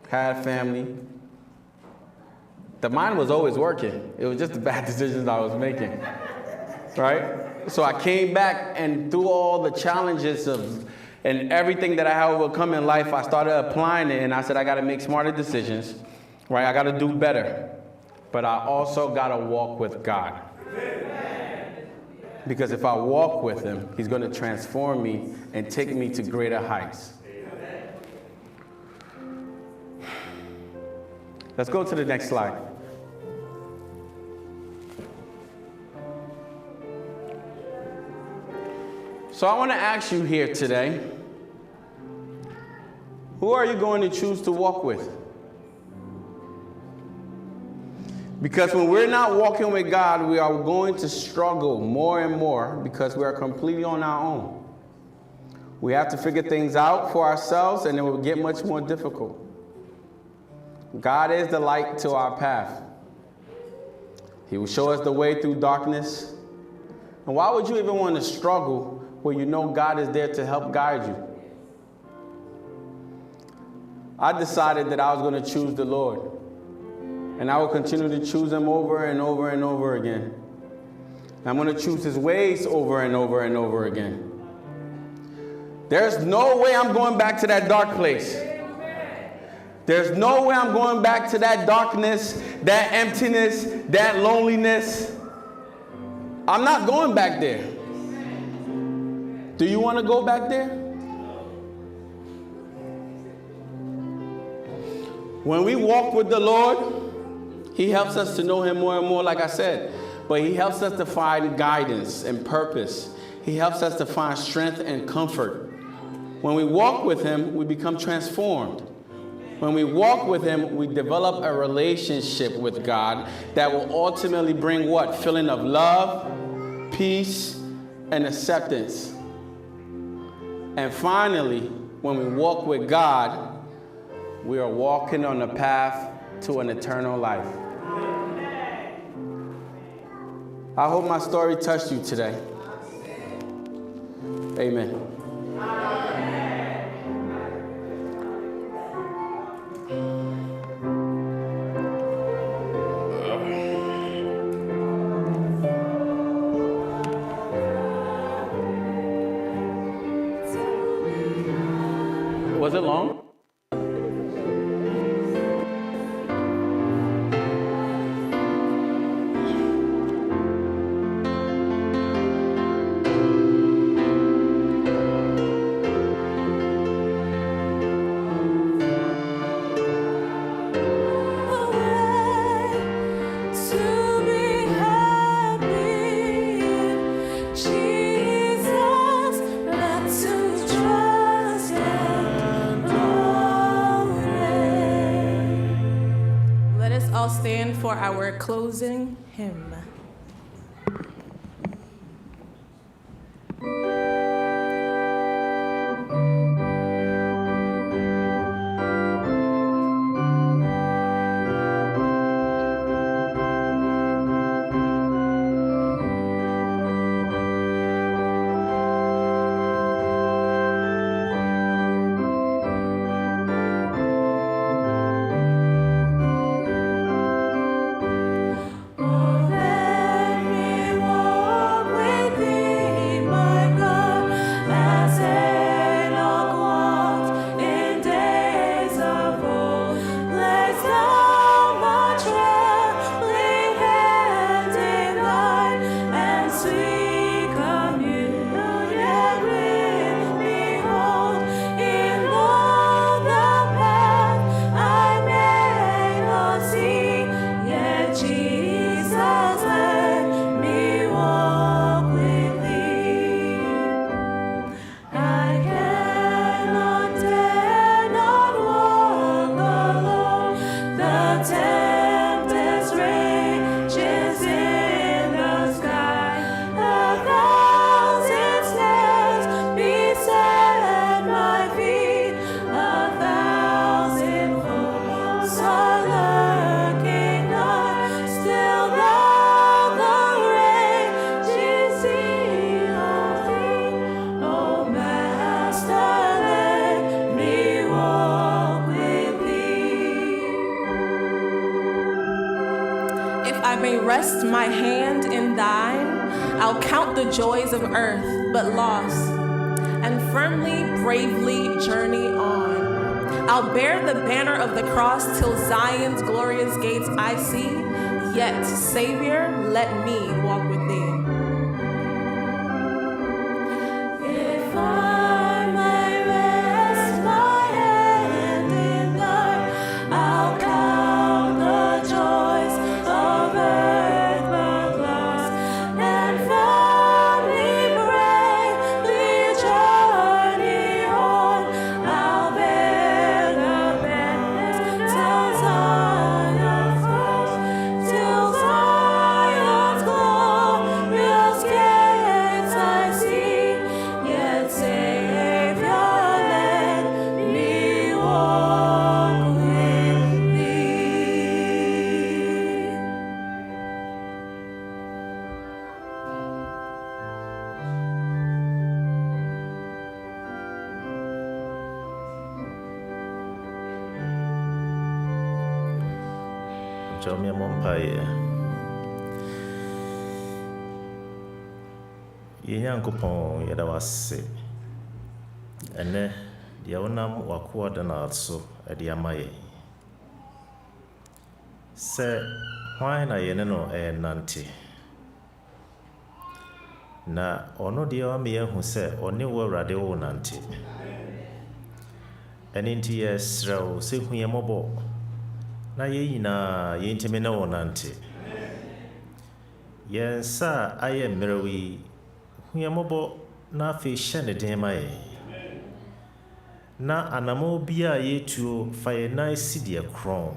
had a family. The mind was always working. It was just the bad decisions I was making, right? So I came back, and through all the challenges and everything that I had overcome in life, I started applying it, and I said, I got to make smarter decisions, right? I got to do better. But I also got to walk with God. Because if I walk with him, he's going to transform me and take me to greater heights. Let's go to the next slide. So I want to ask you here today, who are you going to choose to walk with? Because when we're not walking with God, we are going to struggle more and more because we are completely on our own. We have to figure things out for ourselves, and it will get much more difficult. God is the light to our path. He will show us the way through darkness. And why would you even want to struggle where you know God is there to help guide you? I decided that I was going to choose the Lord. And I will continue to choose him over and over and over again. And I'm going to choose his ways over and over and over again. There's no way I'm going back to that dark place. There's no way I'm going back to that darkness, that emptiness, that loneliness. I'm not going back there. Do you want to go back there? When we walk with the Lord, he helps us to know him more and more, like I said. But he helps us to find guidance and purpose. He helps us to find strength and comfort. When we walk with him, we become transformed. When we walk with him, we develop a relationship with God that will ultimately bring what? Feeling of love, peace, and acceptance. And finally, when we walk with God, we are walking on the path to an eternal life. I hope my story touched you today. Amen. Was it long? Stand for our closing hymn. Oh, rest my hand in thine. I'll count the joys of earth, but loss, and firmly, bravely journey on. I'll bear the banner of the cross till Zion's glorious gates I see. Yet, Savior, let me walk with thee. If I may rest my hand in thine, I'll count the joys of earth but lost, and firmly, bravely journey on. I'll bear the banner till Zion's glorious gates I see. Yet, Savior, let me walk with thee. Jamia Mompaye. Yenyankopɔn yɛda wase ɛnɛ deɛ wonam wakoa dana so ɛde ama yɛn sɛ hwan na yɛne no nante na ɔno deɛ wama yɛahu sɛ ɔne wo Awurade wo nante ɛne nti yɛsrɛ wo sɛ hu yɛn mmɔbɔ na yɛn nyinaa yɛntimi ne wo nante yɛn nsa a ayɛ mmerɛw yi hu yɛn mmɔbɔ na afei hyɛ ne den ma yɛn na anamɔ bi a yɛtuo fa yɛn nan si deɛ korɔn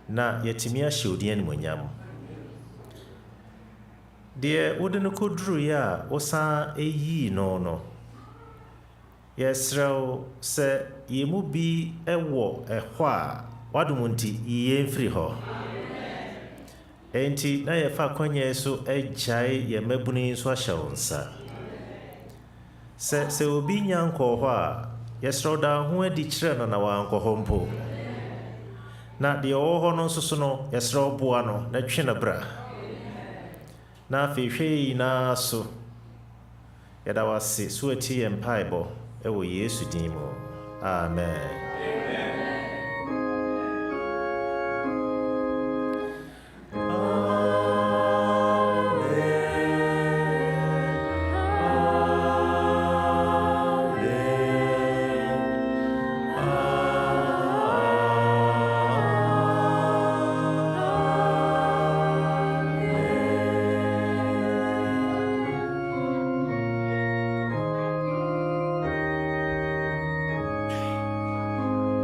na yɛtumi ahyɛ wo din animuonyam deɛ wode no kɔdurueɛ a wosan ɛyii no yɛsrɛ wo sɛ yɛn mu bi ɛwɔ ɛhɔ a w'adom nti yɛn mfiri hɔ enti na yɛfa akɔnyɛ so agyae yɛn mmabunu yi nso ahyɛ wo nsa sɛ obi nya nkɔɔ hɔ a yɛsrɛ wo daa ho adi kyerɛ no na wankɔ hɔ mpo na deɛ ɔwɔ hɔ no nso so no yɛsrɛ wo boa no na twe no bra na afei hwɛ yi nyinaa so yɛda wase so ati yɛn mpaebɔ ɛwɔ Yesu din mu amen.